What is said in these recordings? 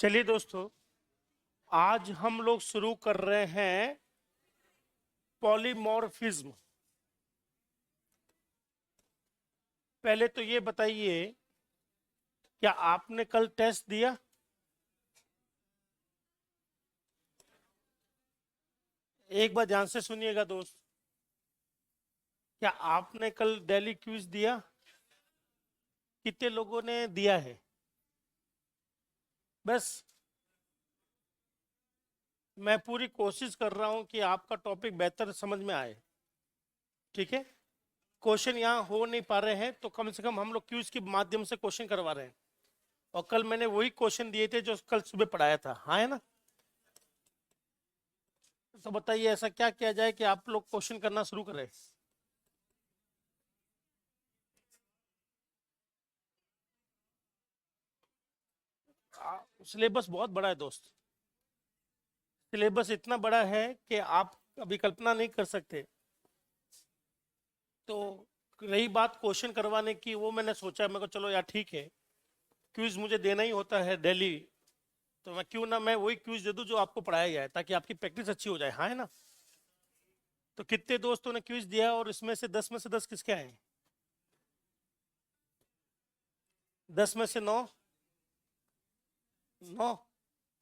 चलिए दोस्तों, आज हम लोग शुरू कर रहे हैं पॉलीमॉर्फिज्म। पहले तो ये बताइए, क्या आपने कल टेस्ट दिया? एक बार ध्यान से सुनिएगा दोस्त, क्या आपने कल डेली क्विज दिया? कितने लोगों ने दिया है? बस मैं पूरी कोशिश कर रहा हूं कि आपका टॉपिक बेहतर समझ में आए। ठीक है, क्वेश्चन यहाँ हो नहीं पा रहे हैं तो कम से कम हम लोग क्विज के माध्यम से क्वेश्चन करवा रहे हैं। और कल मैंने वही क्वेश्चन दिए थे जो कल सुबह पढ़ाया था, हाँ है ना? तो बताइए ऐसा क्या किया जाए कि आप लोग क्वेश्चन करना शुरू करें। सिलेबस बहुत बड़ा है दोस्त। सिलेबस इतना बड़ा है कि आप अभी कल्पना नहीं कर सकते। तो रही बात क्वेश्चन करवाने की, वो मैंने सोचा, मेरे को चलो यार ठीक है, क्विज मुझे देना ही होता है डेली, तो मैं क्यों ना मैं वही क्विज दे दूं जो आपको पढ़ाया जाए, ताकि आपकी प्रैक्टिस अच्छी हो जाए, हाँ है ना? तो कितने दोस्तों ने क्विज दिया और इसमें से 10 में से 10 किसके आए? 10 में से 9? 9,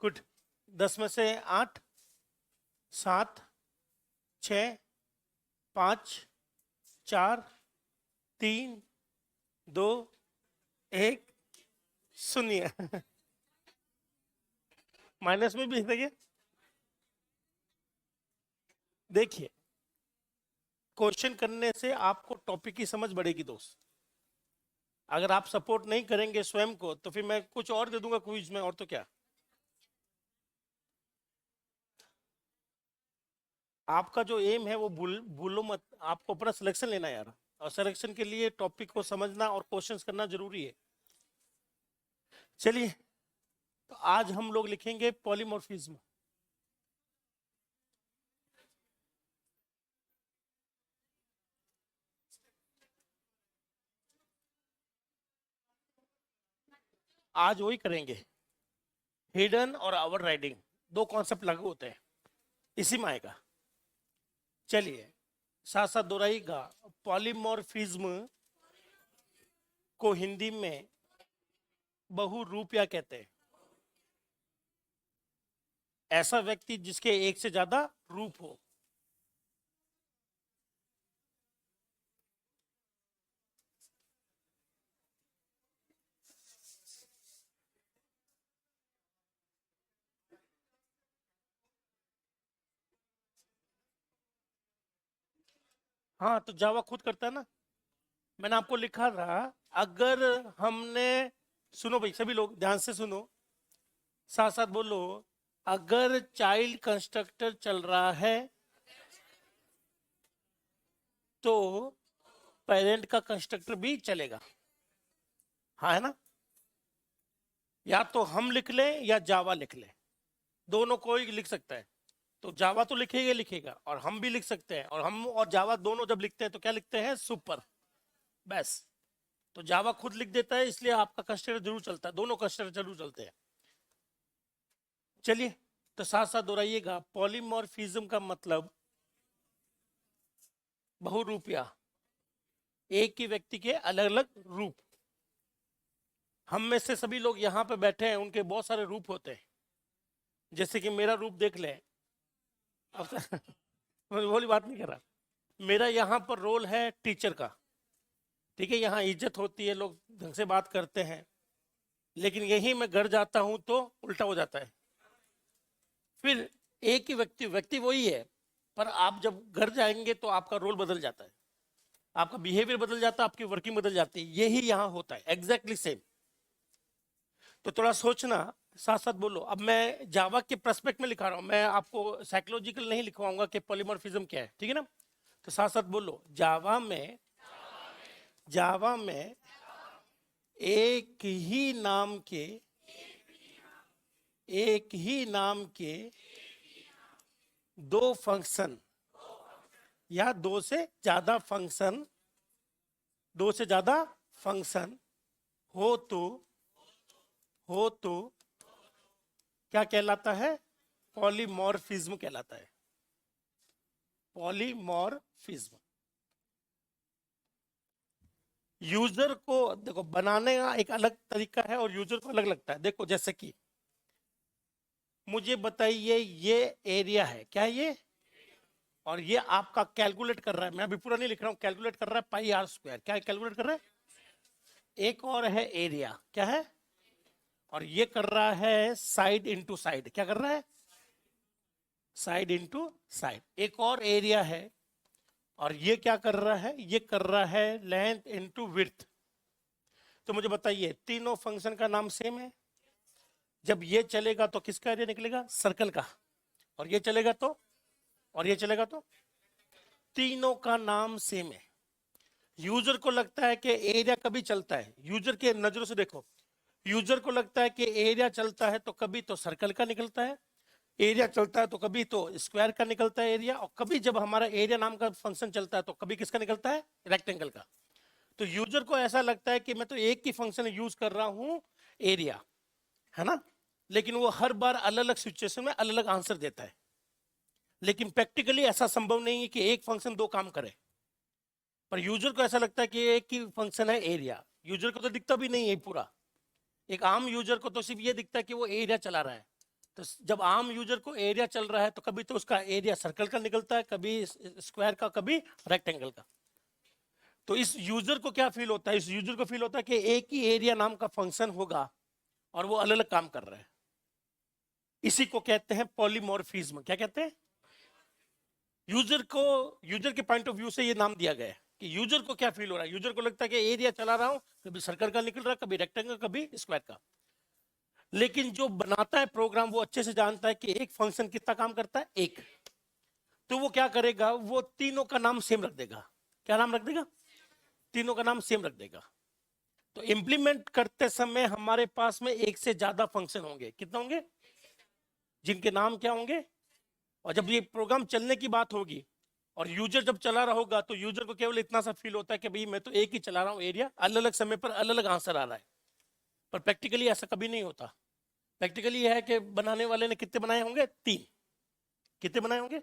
गुड। 10 में से 8, 7, 6, 5, 4, 3, 2, 1, सुनिए। माइनस में भी देखिए, देखिए क्वेश्चन करने से आपको टॉपिक की समझ बढ़ेगी दोस्त। अगर आप सपोर्ट नहीं करेंगे स्वयं को तो फिर मैं कुछ और दे दूंगा क्विज में, और तो क्या। आपका जो एम है वो भूलो मत, आपको अपना सिलेक्शन लेना है यार, और सिलेक्शन के लिए टॉपिक को समझना और क्वेश्चंस करना जरूरी है। चलिए, तो आज हम लोग लिखेंगे पॉलीमॉर्फिज्म। आज वही करेंगे, हिडन और ओवर राइडिंग, दो कॉन्सेप्ट लागू होते हैं, इसी में आएगा। चलिए, साथ साथ दोहराइएगा, पॉलीमॉर्फिज्म को हिंदी में बहुरूपिया कहते हैं। ऐसा व्यक्ति जिसके एक से ज्यादा रूप हो। हाँ, तो जावा खुद करता है ना। मैंने आपको लिखा था, अगर हमने, सुनो भाई सभी लोग ध्यान से सुनो, साथ साथ बोलो, अगर चाइल्ड कंस्ट्रक्टर चल रहा है तो पेरेंट का कंस्ट्रक्टर भी चलेगा, हाँ है ना? या तो हम लिख लें या जावा लिख लें, दोनों कोई लिख सकता है। तो जावा तो लिखेगा लिखेगा, और हम भी लिख सकते हैं, और हम और जावा दोनों जब लिखते हैं तो क्या लिखते हैं? सुपर, बस। तो जावा खुद लिख देता है, इसलिए आपका कंस्ट्रक्टर जरूर चलता है, दोनों कंस्ट्रक्टर जरूर चलते हैं। चलिए, तो साथ साथ दोहराइएगा, पॉलीमॉर्फिज्म का मतलब बहुरूपिया, एक ही व्यक्ति के अलग अलग रूप। हम में से सभी लोग यहाँ पे बैठे हैं, उनके बहुत सारे रूप होते हैं। जैसे कि मेरा रूप देख लें, अब मैं वो वाली बात नहीं कर रहा। मेरा यहाँ पर रोल है टीचर का, ठीक है, यहाँ इज्जत होती है, लोग ढंग से बात करते हैं। लेकिन यही मैं घर जाता हूँ तो उल्टा हो जाता है। फिर एक ही व्यक्ति, व्यक्ति वही है, पर आप जब घर जाएंगे तो आपका रोल बदल जाता है, आपका बिहेवियर बदल जाता है, आपकी वर्किंग बदल जाती है। यही यहाँ होता है, एग्जैक्टली सेम। तो थोड़ा सोचना, साथ साथ बोलो। अब मैं जावा के प्रस्पेक्ट में लिखा रहा हूँ, मैं आपको साइकोलॉजिकल नहीं लिखवाऊंगा कि पॉलीमॉर्फिज्म क्या है, ठीक है ना? तो साथ साथ बोलो, जावा में एक ही नाम के दो फंक्शन या दो से ज्यादा फंक्शन हो तो क्या कहलाता है? पॉलीमॉर्फिज्म कहलाता है, पॉलीमॉर्फिज्म। यूजर को देखो बनाने का एक अलग तरीका है और यूजर को अलग लगता है। देखो जैसे कि मुझे बताइए ये एरिया है, क्या है ये? और ये आपका कैलकुलेट कर रहा है, मैं अभी पूरा नहीं लिख रहा हूं, कैलकुलेट कर रहा है पाई आर स्क्वायर। क्या कैलकुलेट कर रहा है? एक और है एरिया, क्या है? और ये कर रहा है साइड इनटू साइड। क्या कर रहा है? Side into side. एक और एरिया है और ये क्या कर रहा है? ये कर रहा है लेंथ इनटू विड्थ। तो मुझे बताइए तीनों फंक्शन का नाम सेम है। जब ये चलेगा तो किसका एरिया निकलेगा? सर्कल का। और ये चलेगा तो, और ये चलेगा तो, तीनों का नाम सेम है। यूजर को लगता है कि एरिया कभी चलता है, यूजर के नजरों से देखो, यूजर को लगता है कि एरिया चलता है तो कभी तो सर्कल का निकलता है, एरिया चलता है तो कभी तो स्क्वायर का निकलता है एरिया, और कभी जब हमारा एरिया नाम का फंक्शन चलता है तो कभी किसका निकलता है? रेक्टेंगल का। तो यूजर को ऐसा लगता है कि मैं तो एक ही फंक्शन यूज कर रहा हूं, एरिया, है ना, लेकिन वो हर बार अलग अलग सिचुएशन में अलग अलग आंसर देता है। लेकिन प्रैक्टिकली ऐसा संभव नहीं है कि एक फंक्शन दो काम करे। पर यूजर को ऐसा लगता है कि एक ही फंक्शन है एरिया, यूजर को तो दिखता भी नहीं है पूरा। एक आम यूजर को तो सिर्फ ये दिखता है कि वो एरिया चला रहा है। तो जब आम यूजर को एरिया चल रहा है तो कभी तो उसका एरिया सर्कल का निकलता है, कभी स्क्वायर का, कभी रेक्टेंगल का। तो इस यूजर को क्या फील होता है? इस यूजर को फील होता है कि एक ही एरिया नाम का फंक्शन होगा और वो अलग अलग काम कर रहा है। इसी को कहते हैं पॉलीमॉर्फिज्म। क्या कहते हैं? यूजर को, यूजर के पॉइंट ऑफ व्यू से ये नाम दिया गया है कि यूजर को क्या फील हो रहा है। यूजर को लगता है कि एरिया चला रहा हूं, कभी सर्कल का निकल रहा है, कभी रेक्टेंगल, कभी स्क्वायर का। लेकिन जो बनाता है प्रोग्राम वो अच्छे से जानता है कि एक फंक्शन कितना काम करता है, एक। तो वो क्या करेगा? वो तीनों का नाम सेम रख देगा। क्या नाम रख देगा? तीनों का नाम सेम रख देगा। तो इंप्लीमेंट करते समय हमारे पास में एक से ज्यादा फंक्शन होंगे। कितने होंगे? जिनके नाम क्या होंगे? और जब ये प्रोग्राम चलने की बात होगी और यूजर जब चला रहा होगा तो यूजर को केवल इतना सा फील होता है कि भाई मैं तो एक ही चला रहा हूँ एरिया, अलग अलग समय पर अलग अलग आंसर आ रहा है। पर प्रैक्टिकली ऐसा कभी नहीं होता। प्रैक्टिकली यह है कि बनाने वाले ने कितने बनाए होंगे? तीन। कितने बनाए होंगे?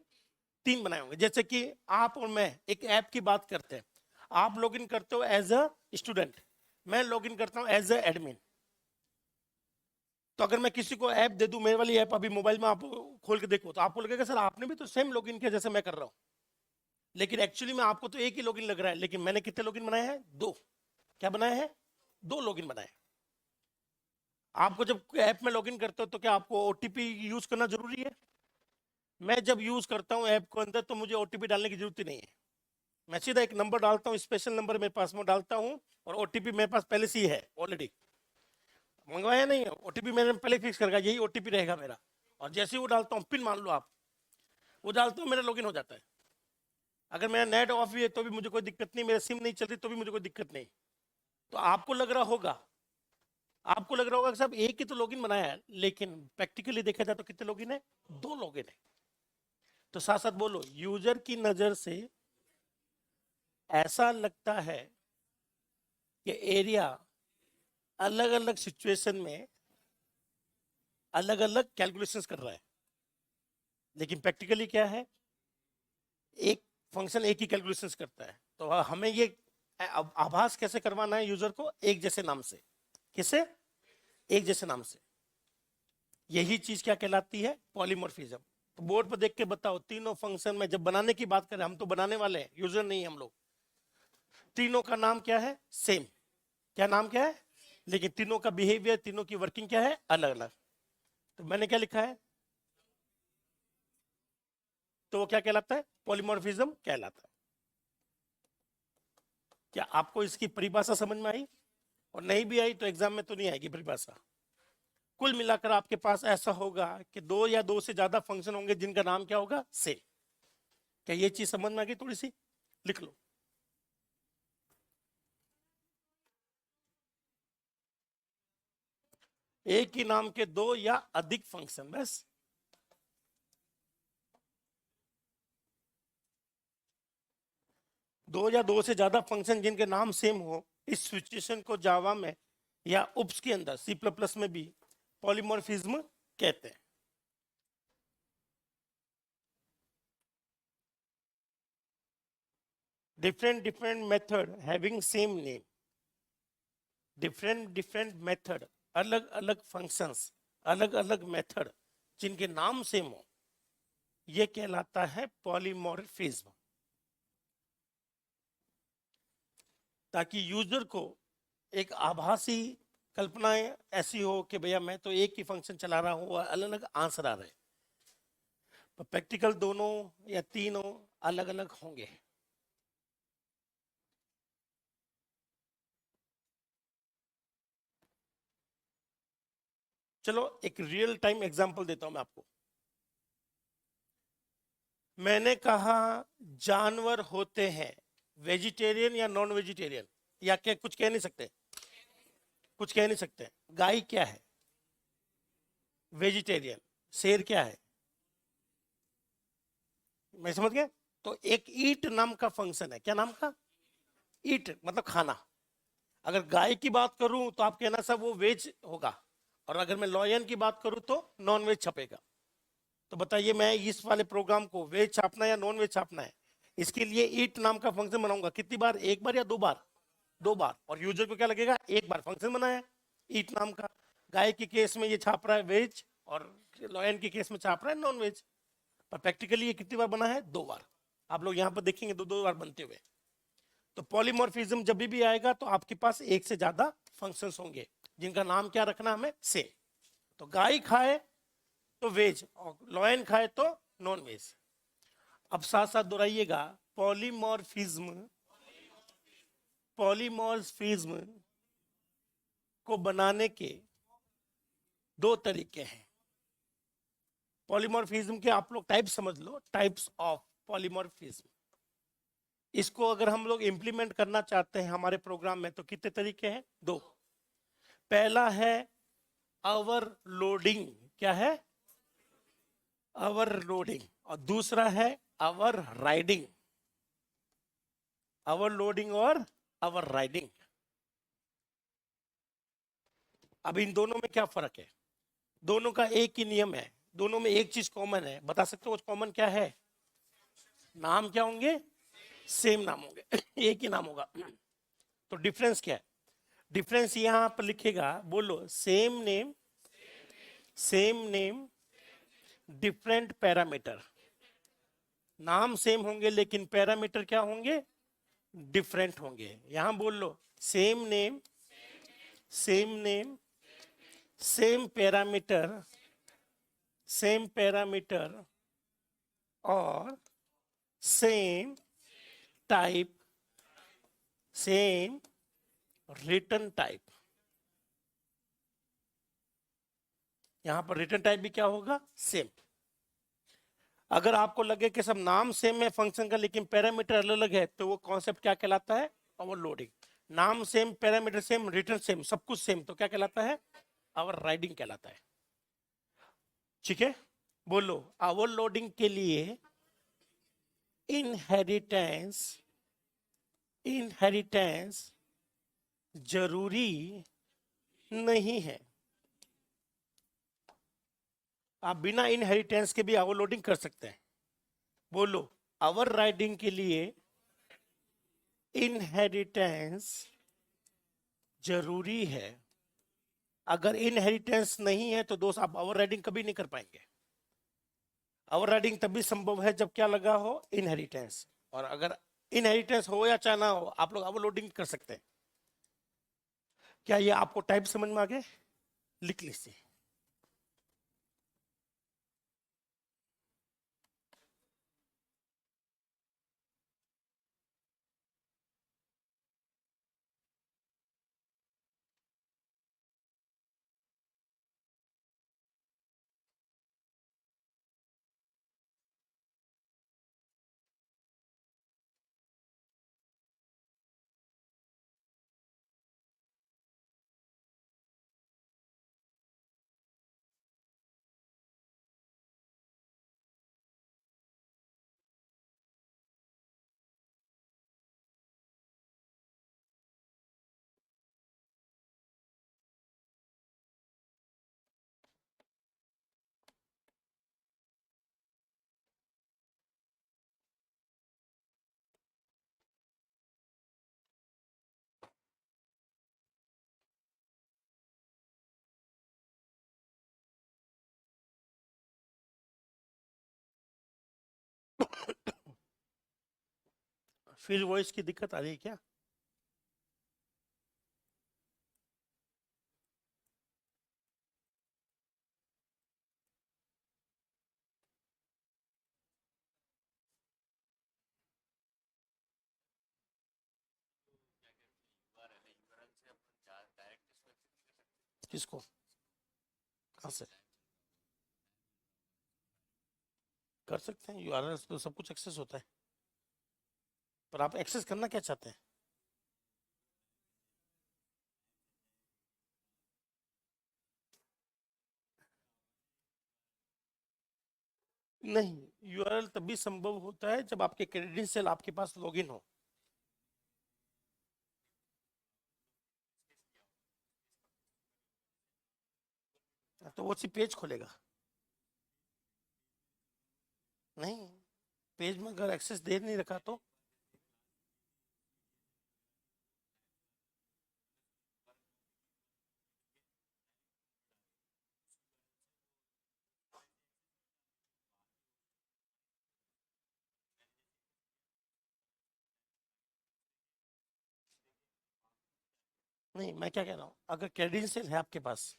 तीन बनाए होंगे। जैसे कि आप और मैं एक ऐप की बात करते हैं, आप लॉगिन करते हो एज अ स्टूडेंट, मैं लॉगिन करता हूं एज अ एडमिन। तो अगर मैं किसी को ऐप दे दूं, मेरे वाली ऐप अभी मोबाइल में आप खोल के देखो तो आपको लगेगा सर आपने भी तो सेम लॉगिन किया जैसे मैं कर रहा हूं। लेकिन एक्चुअली में आपको तो एक ही लॉगिन लग रहा है, लेकिन मैंने कितने लॉगिन बनाए हैं? दो। क्या बनाए हैं? दो लॉगिन बनाए। आपको जब ऐप में लॉगिन करते हो तो क्या आपको ओटीपी यूज करना जरूरी है? मैं जब यूज करता हूं ऐप को अंदर तो मुझे ओटीपी डालने की जरूरत ही नहीं है। मैं सीधा एक नंबर डालता हूं, स्पेशल नंबर मेरे पास में डालता हूं, और ओटीपी मेरे पास पहले से ही है, ऑलरेडी मंगवाया नहीं है। ओटीपी मैंने पहले फिक्स कर यही ओटीपी रहेगा मेरा। और जैसे ही वो डालता हूँ, पिन मान लो आप, वो डालता हूँ, मेरा लॉगिन हो जाता है। अगर मेरा नेट ऑफ भी है तो भी मुझे कोई दिक्कत नहीं, मेरा सिम नहीं चल रही तो भी मुझे कोई दिक्कत नहीं। तो आपको लग रहा होगा, आपको लग रहा होगा कि साहब एक ही तो लॉगिन बनाया है, लेकिन प्रैक्टिकली देखा जाए तो कितने लॉगिन है? दो लॉगिन है। तो साथ साथ बोलो, यूजर की नजर से ऐसा लगता है कि एरिया अलग अलग सिचुएशन में अलग अलग कैलकुलेशंस कर रहा है, लेकिन प्रैक्टिकली क्या है? एक फंक्शन एक ही कैलकुलेशंस करता है। तो हमें ये आभास कैसे करवाना है यूजर को? एक जैसे नाम से। किसे? एक जैसे नाम से। यही चीज क्या कहलाती है? पॉलीमॉर्फिज्म। तो बोर्ड पर देख के बताओ, तीनों फंक्शन में जब बनाने की बात करें, हम तो बनाने वाले हैं, यूजर नहीं हम लोग, तीनों का नाम क्या है? सेम। क्या नाम क्या है? लेकिन तीनों का बिहेवियर, तीनों की वर्किंग क्या है? अलग अलग। तो मैंने क्या लिखा है? तो वो क्या कहलाता है? पॉलीमॉर्फिज्म कहलाता है। क्या आपको इसकी परिभाषा समझ में आई? और नहीं भी आई तो एग्जाम में तो नहीं आएगी परिभाषा। कुल मिलाकर आपके पास ऐसा होगा कि दो या दो से ज्यादा फंक्शन होंगे जिनका नाम क्या होगा? सेम। क्या ये चीज समझ में आ गई? थोड़ी सी लिख लो। एक ही नाम के दो या अधिक फंक्शन, बस। दो या दो से ज्यादा फंक्शन जिनके नाम सेम हो, इस सिचुएशन को जावा में या उप्स के अंदर, सी प्लस प्लस में भी पॉलीमॉर्फिज्म कहते हैं। different method having same name, different method, अलग अलग functions, अलग अलग method जिनके नाम सेम हो, ये कहलाता है पॉलीमॉर्फिज्म। ताकि यूजर को एक आभासी कल्पनाएं ऐसी हो कि भैया मैं तो एक ही फंक्शन चला रहा हूं और अलग अलग आंसर आ रहे हैं, तो प्रैक्टिकल दोनों या तीनों अलग अलग होंगे। चलो एक रियल टाइम एग्जांपल देता हूं मैं आपको। मैंने कहा जानवर होते हैं वेजिटेरियन या नॉन वेजिटेरियन, या क्या कुछ कह नहीं सकते? कुछ कह नहीं सकते। गाय क्या है? वेजिटेरियन। शेर क्या है? मैं समझ गया। तो एक ईट नाम का फंक्शन है, क्या नाम का? ईट मतलब खाना। अगर गाय की बात करूं तो आप कहना सब वो वेज होगा, और अगर मैं लॉयन की बात करूं तो नॉन वेज छपेगा। तो बताइए मैं इस वाले प्रोग्राम को वेज छापना है या नॉन वेज छापना है? इसके लिए ईट नाम का फंक्शन बनाऊंगा। कितनी बार? एक बार या दो बार? दो बार। और यूजर को क्या लगेगा? एक बार फंक्शन बनाया ईट नाम का। गाय के केस में ये छाप रहा है वेज, और लॉयन के केस में छाप रहा है नॉन वेज। पर प्रैक्टिकली ये कितनी बार बना है? दो बार। आप लोग यहाँ पर देखेंगे दो दो बार बनते हुए। तो पॉलीमॉर्फिज्म जब भी आएगा तो आपके पास एक से ज्यादा फंक्शंस होंगे जिनका नाम क्या रखना हमें? सेम। तो गाय खाए तो वेज, और लॉयन खाए तो नॉन वेज। अब साथ साथ दोहराइएगा, पॉलीमॉर्फिज्म पॉलीमॉर्फिज्म को बनाने के दो तरीके हैं। पॉलीमॉर्फिज्म के आप लोग टाइप समझ लो, टाइप्स ऑफ पॉलीमॉर्फिज्म। इसको अगर हम लोग इंप्लीमेंट करना चाहते हैं हमारे प्रोग्राम में तो कितने तरीके हैं? दो। पहला है ओवरलोडिंग। क्या है? ओवरलोडिंग। और दूसरा है ओवर राइडिंग। ओवरलोडिंग और ओवर राइडिंग। अब इन दोनों में क्या फर्क है? दोनों का एक ही नियम है, दोनों में एक चीज कॉमन है। बता सकते हो कॉमन क्या है? नाम क्या होंगे? सेम नाम होंगे एक ही नाम होगा। तो डिफरेंस क्या है? डिफरेंस यहां पर लिखेगा, बोलो सेम नेम डिफरेंट पैरामीटर। नाम सेम होंगे लेकिन पैरामीटर क्या होंगे? डिफरेंट होंगे। यहां बोल लो सेम नेम सेम पैरामीटर और same type, same return type. यहां पर रिटर्न टाइप भी क्या होगा? सेम। अगर आपको लगे कि सब नाम सेम है फंक्शन का लेकिन पैरामीटर अलग अलग है, तो वो कॉन्सेप्ट क्या कहलाता है? ओवरलोडिंग। नाम same, parameter same, return same, सब कुछ सेम, तो क्या कहलाता है? ओवर राइडिंग कहलाता है। ठीक है, बोलो ओवरलोडिंग के लिए इनहेरिटेंस इनहेरिटेंस जरूरी नहीं है। आप बिना इनहेरिटेंस के भी ओवरलोडिंग कर सकते हैं। बोलो ओवर राइडिंग के लिए इनहेरिटेंस जरूरी है। अगर इनहेरिटेंस नहीं है तो दोस्त आप ओवर राइडिंग कभी नहीं कर पाएंगे। ओवर राइडिंग तभी संभव है जब क्या लगा हो? इनहेरिटेंस। और अगर इनहेरिटेंस हो या चाहे ना हो, आप लोग ओवरलोडिंग कर सकते हैं। क्या ये आपको टाइप समझ में आ गए? लिख लीजिए। फिर वॉइस की दिक्कत आ रही है क्या? किसको? कहाँ से कर सकते हैं? यूआरएल तो सब कुछ एक्सेस होता है, पर आप एक्सेस करना क्या चाहते हैं? नहीं, यूआरएल तभी संभव होता है जब आपके क्रेडेंशियल आपके पास लॉगिन हो। तो वो सिर्फ पेज खोलेगा। नहीं, पेज में अगर एक्सेस दे नहीं रखा तो नहीं। मैं क्या कह रहा हूँ, अगर क्रेडेंशियल है आपके पास,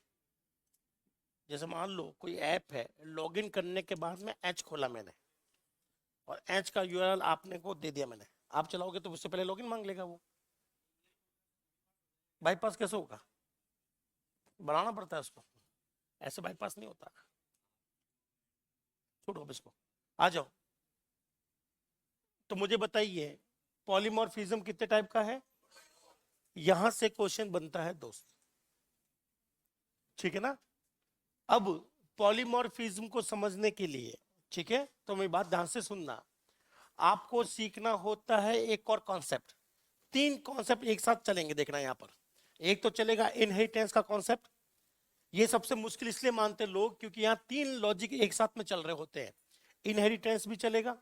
जैसे मान लो कोई ऐप है, लॉगिन करने के बाद में एच खोला मैंने और एच का यूआरएल आपने को दे दिया मैंने, आप चलाओगे तो उससे पहले लॉगिन मांग लेगा वो। बाईपास कैसे होगा? बनाना पड़ता है उसको, ऐसे बाईपास नहीं होता। छोड़ो अब इसको, आ जाओ। तो मुझे बताइए, पॉलीमॉर्फिज्म कितने टाइप का है? यहां से क्वेश्चन बनता है दोस्त, ठीक है ना? अब पॉलीमॉर्फिज्म को समझने के लिए, ठीक है, तो मेरी बात ध्यान से सुनना, आपको सीखना होता है एक और कॉन्सेप्ट। तीन कॉन्सेप्ट एक साथ चलेंगे, देखना यहां पर। एक तो चलेगा इनहेरिटेंस का कॉन्सेप्ट, ये सबसे मुश्किल इसलिए मानते लोग क्योंकि यहाँ तीन लॉजिक एक साथ में चल रहे होते हैं। इनहेरिटेंस भी चलेगा,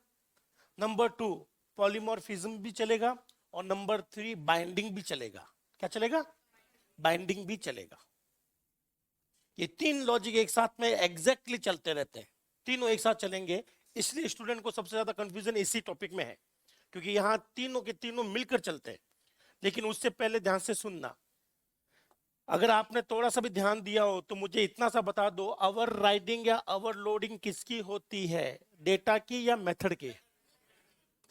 नंबर टू पॉलीमॉर्फिज्म भी चलेगा, और नंबर थ्री बाइंडिंग भी चलेगा। क्या चलेगा? बाइंडिंग भी चलेगा। ये तीन लॉजिक एक साथ में एग्जैक्टली चलते रहते हैं, तीनों एक साथ चलेंगे। इसलिए स्टूडेंट को सबसे ज्यादा कंफ्यूजन इसी टॉपिक में है, क्योंकि यहाँ तीनों के तीनों मिलकर चलते हैं। लेकिन उससे पहले ध्यान से सुनना, अगर आपने थोड़ा सा भी ध्यान दिया हो तो मुझे इतना सा बता दो, ओवर राइडिंग या ओवरलोडिंग किसकी होती है, डेटा की या मेथड की?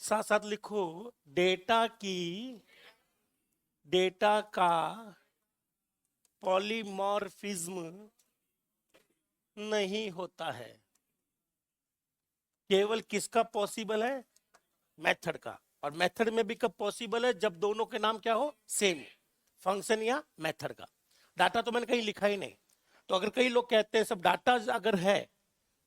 साथ साथ लिखो, डेटा की, डेटा का पॉलीमॉर्फिज्म नहीं होता है। केवल किसका पॉसिबल है? मेथड का। और मेथड में भी कब पॉसिबल है? जब दोनों के नाम क्या हो, सेम, फंक्शन या मेथड का। डाटा तो मैंने कहीं लिखा ही नहीं। तो अगर कई लोग कहते हैं सब डाटा अगर है,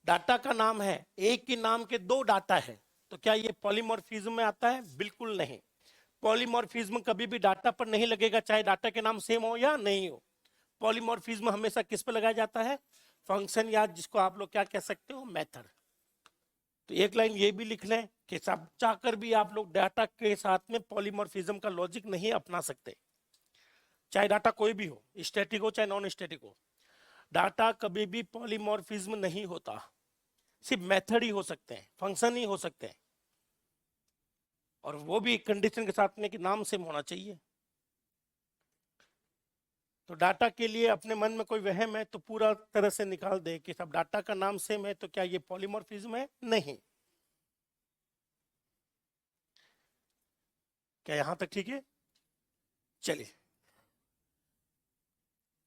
डाटा का नाम है, एक के नाम के दो डाटा है, तो क्या ये पॉलीमॉर्फिज्म में आता है? बिल्कुल नहीं। पॉलीमॉर्फिज्म कभी भी डाटा पर नहीं लगेगा, चाहे डाटा के नाम सेम हो या नहीं हो। पॉलीमॉर्फिज्म हमेशा किस पर लगाया जाता है? फंक्शन, या जिसको आप लोग क्या कह सकते हो, मेथड। तो एक लाइन ये भी लिख लें कि सब चाहकर भी आप लोग डाटा के साथ में पॉलीमॉर्फिज्म का लॉजिक नहीं अपना सकते, चाहे डाटा कोई भी हो, स्टैटिक हो चाहे नॉन स्टैटिक हो। डाटा कभी भी पॉलीमॉर्फिज्म नहीं होता, सिर्फ मेथड ही हो सकते हैं, फंक्शन ही हो सकते हैं, और वो भी एक कंडीशन के साथ में कि नाम सेम होना चाहिए। तो डाटा के लिए अपने मन में कोई वहम है तो पूरा तरह से निकाल दे कि सब डाटा का नाम सेम है, तो क्या ये पॉलीमॉर्फिज्म है? नहीं। क्या यहां तक ठीक है? चलिए,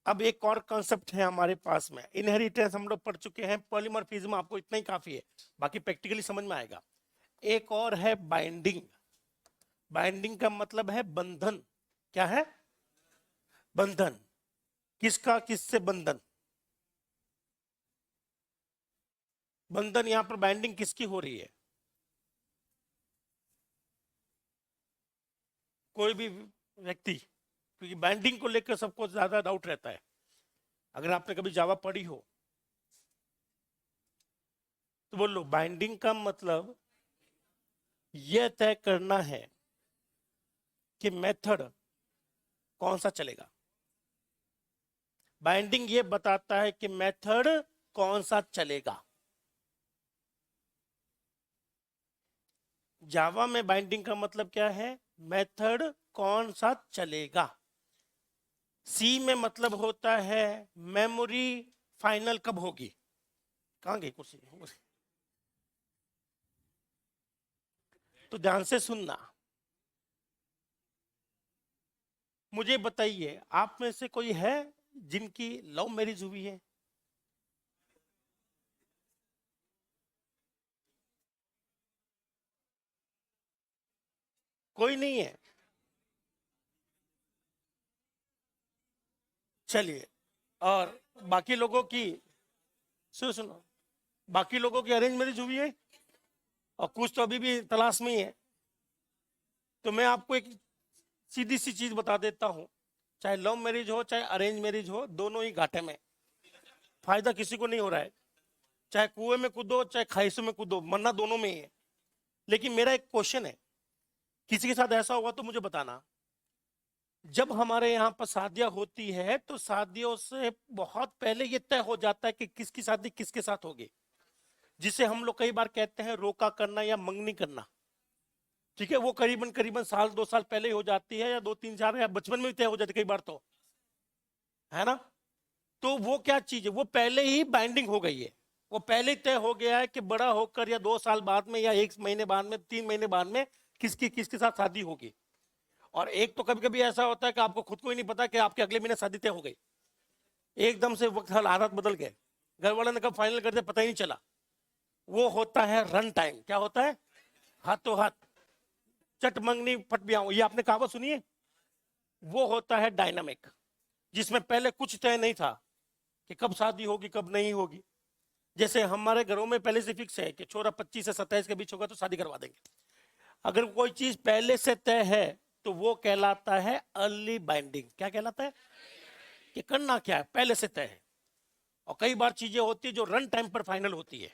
अब एक और कॉन्सेप्ट है हमारे पास में, इनहेरिटेंस हम लोग पढ़ चुके हैं, पॉलीमॉर्फिज्म आपको इतना ही काफी है, बाकी प्रैक्टिकली समझ में आएगा। एक और है बाइंडिंग। बाइंडिंग का मतलब है बंधन। क्या है? बंधन। किसका किससे बंधन? बंधन यहां पर बाइंडिंग किसकी हो रही है? कोई भी व्यक्ति, क्योंकि बाइंडिंग को लेकर सबको ज्यादा डाउट रहता है। अगर आपने कभी जावा पढ़ी हो तो बोलो, बाइंडिंग का मतलब यह तय करना है कि मेथड कौन सा चलेगा। बाइंडिंग ये बताता है कि मेथड कौन सा चलेगा। जावा में बाइंडिंग का मतलब क्या है, मेथड कौन सा चलेगा। सी में मतलब होता है मेमोरी फाइनल कब होगी। कहाँ गई कुर्सी, तो ध्यान से सुनना। मुझे बताइए आप में से कोई है जिनकी लव मैरिज हुई है। कोई नहीं है। चलिए, और बाकी लोगों की, सुनो सुनो, बाकी लोगों की अरेंज मैरिज हुई है और कुछ तो अभी भी तलाश में ही है। तो मैं आपको एक सीधी सी चीज बता देता हूं, चाहे लव मैरिज हो चाहे अरेंज मैरिज हो, दोनों ही घाटे में, फायदा किसी को नहीं हो रहा है। चाहे कुएं में कूदो चाहे खाइशों में कूदो, मरना दोनों में ही है। लेकिन मेरा एक क्वेश्चन है, किसी के साथ ऐसा हुआ तो मुझे बताना। जब हमारे यहाँ पर शादियां होती है तो शादियों से बहुत पहले ये तय हो जाता है कि किसकी शादी किसके साथ होगी, जिसे हम लोग कई बार कहते हैं रोका करना या मंगनी करना। ठीक है, वो करीबन करीबन साल 2 साल पहले ही हो जाती है, या 2 3 4, या बचपन में भी तय हो जाती है कई बार तो, है ना। तो वो क्या चीज है, वो पहले ही बाइंडिंग हो गई है। वो पहले ही तय हो गया है कि बड़ा होकर या 2 साल बाद में या 1 महीने बाद में 3 महीने बाद में किसकी किसके साथ शादी होगी। और एक तो कभी कभी ऐसा होता है कि आपको खुद को ही नहीं पता कि आपके अगले महीने शादी तय हो गई, एकदम से वक्त हालात बदल गए, घर वालों ने कब फाइनल कर दिया पता ही नहीं चला। वो होता है रन टाइम। क्या होता है, हाथों हाथ चट मंगनी फट ब्याह, ये आपने कहावत सुनी है। वो होता है डायनामिक, जिसमें पहले कुछ तय नहीं था कि कब शादी होगी कब नहीं होगी। जैसे हमारे घरों में पहले से फिक्स है कि छोरा 25 से 27 के बीच होगा तो शादी करवा देंगे। अगर कोई चीज पहले से तय है तो वो कहलाता है अर्ली बाइंडिंग। क्या कहलाता है, कि करना क्या है पहले से तय है। और कई बार चीजें होती है जो रन टाइम पर फाइनल होती है।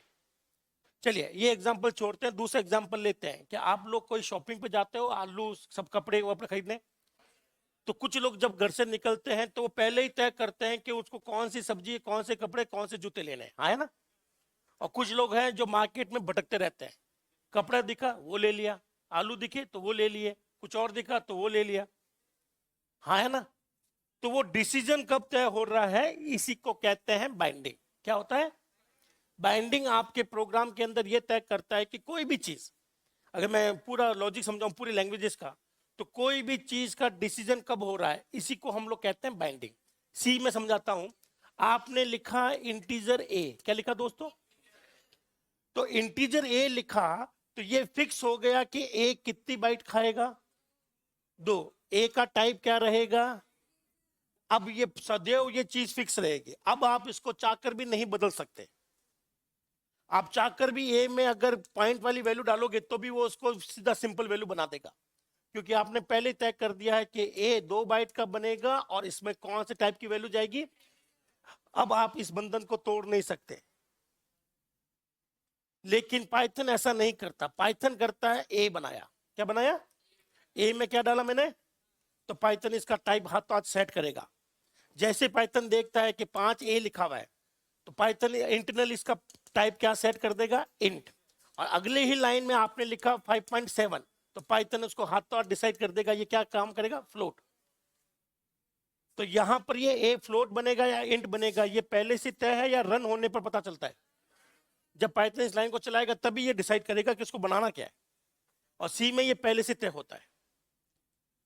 चलिए ये एग्जांपल छोड़ते हैं, दूसरा एग्जांपल लेते हैं कि आप लोग कोई शॉपिंग पे जाते हो, आलू सब कपड़े वपड़े खरीदने। तो कुछ लोग जब घर से निकलते हैं तो वो पहले ही तय करते हैं कि उसको कौन सी सब्जी कौन से कपड़े कौन से जूते लेने हैं, हाँ है ना। और कुछ लोग हैं जो मार्केट में भटकते रहते हैं, कपड़ा दिखा वो ले लिया, आलू दिखे तो वो ले लिए, कुछ और दिखा तो वो ले लिया, हाँ है ना। तो वो डिसीजन कब तय हो रहा है, इसी को कहते हैं बाइंडिंग। क्या होता है, बाइंडिंग आपके प्रोग्राम के अंदर ये तय करता है कि कोई भी चीज, अगर मैं पूरा लॉजिक समझाऊं पूरी लैंग्वेजेस का, तो कोई भी चीज का डिसीजन कब हो रहा है इसी को हम लोग कहते हैं बाइंडिंग। सी में समझाता हूं, आपने लिखा इंटीजर ए, क्या लिखा दोस्तों, तो इंटीजर ए लिखा, तो ये फिक्स हो गया कि ए कितनी बाइट खाएगा, 2। ए का टाइप क्या रहेगा, अब ये सदैव ये चीज फिक्स रहेगी। अब आप इसको चाहकर भी नहीं बदल सकते। आप चाहकर भी ए में अगर पॉइंट वाली वैल्यू डालोगे तो भी वो उसको सीधा सिंपल वैल्यू बना देगा, क्योंकि आपने पहले तय कर दिया है कि ए 2 बाइट का बनेगा और इसमें कौन से टाइप की वैल्यू जाएगी। अब आप इस बंधन को तोड़ नहीं सकते। लेकिन पाइथन ऐसा नहीं करता, पाइथन करता है ए बनाया, क्या बनाया, ए में क्या डाला मैंने, तो पाइथन इसका टाइप हाथों हाथ सेट करेगा। जैसे पाइथन देखता है कि 5 ए लिखा हुआ है, तो पाइथन इंटरनल इसका टाइप क्या सेट कर देगा, इंट। और अगले ही लाइन में आपने लिखा 5.7, तो पाइथन उसको हाथों हाथ डिसाइड कर देगा ये क्या काम करेगा, फ्लोट। तो यहां पर ये ए फ्लोट बनेगा या इंट बनेगा, ये पहले से तय है या रन होने पर पता चलता है। जब पाइथन इस लाइन को चलाएगा तभी ये डिसाइड करेगा कि इसको बनाना क्या है। और सी में ये पहले से तय होता है।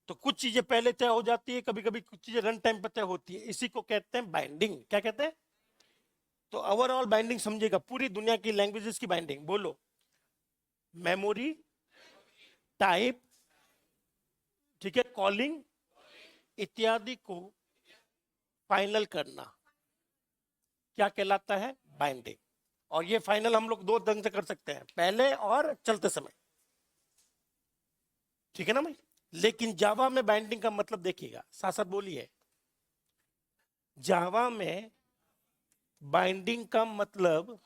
तो कुछ चीजें पहले तय हो जाती है, कभी कभी कुछ चीजें रन टाइम पर तय होती है, इसी को कहते हैं बाइंडिंग। क्या कहते हैं, तो ओवरऑल बाइंडिंग समझेगा, पूरी दुनिया की लैंग्वेजेस की बाइंडिंग बोलो, मेमोरी, टाइप, ठीक है, कॉलिंग इत्यादि को फाइनल करना क्या कहलाता है, बाइंडिंग। और ये फाइनल हम लोग 2 ढंग से कर सकते हैं, पहले और चलते समय, ठीक है ना भाई। लेकिन जावा में बाइंडिंग का मतलब देखिएगा, साथ साथ बोलिए, जावा में बाइंडिंग का मतलब,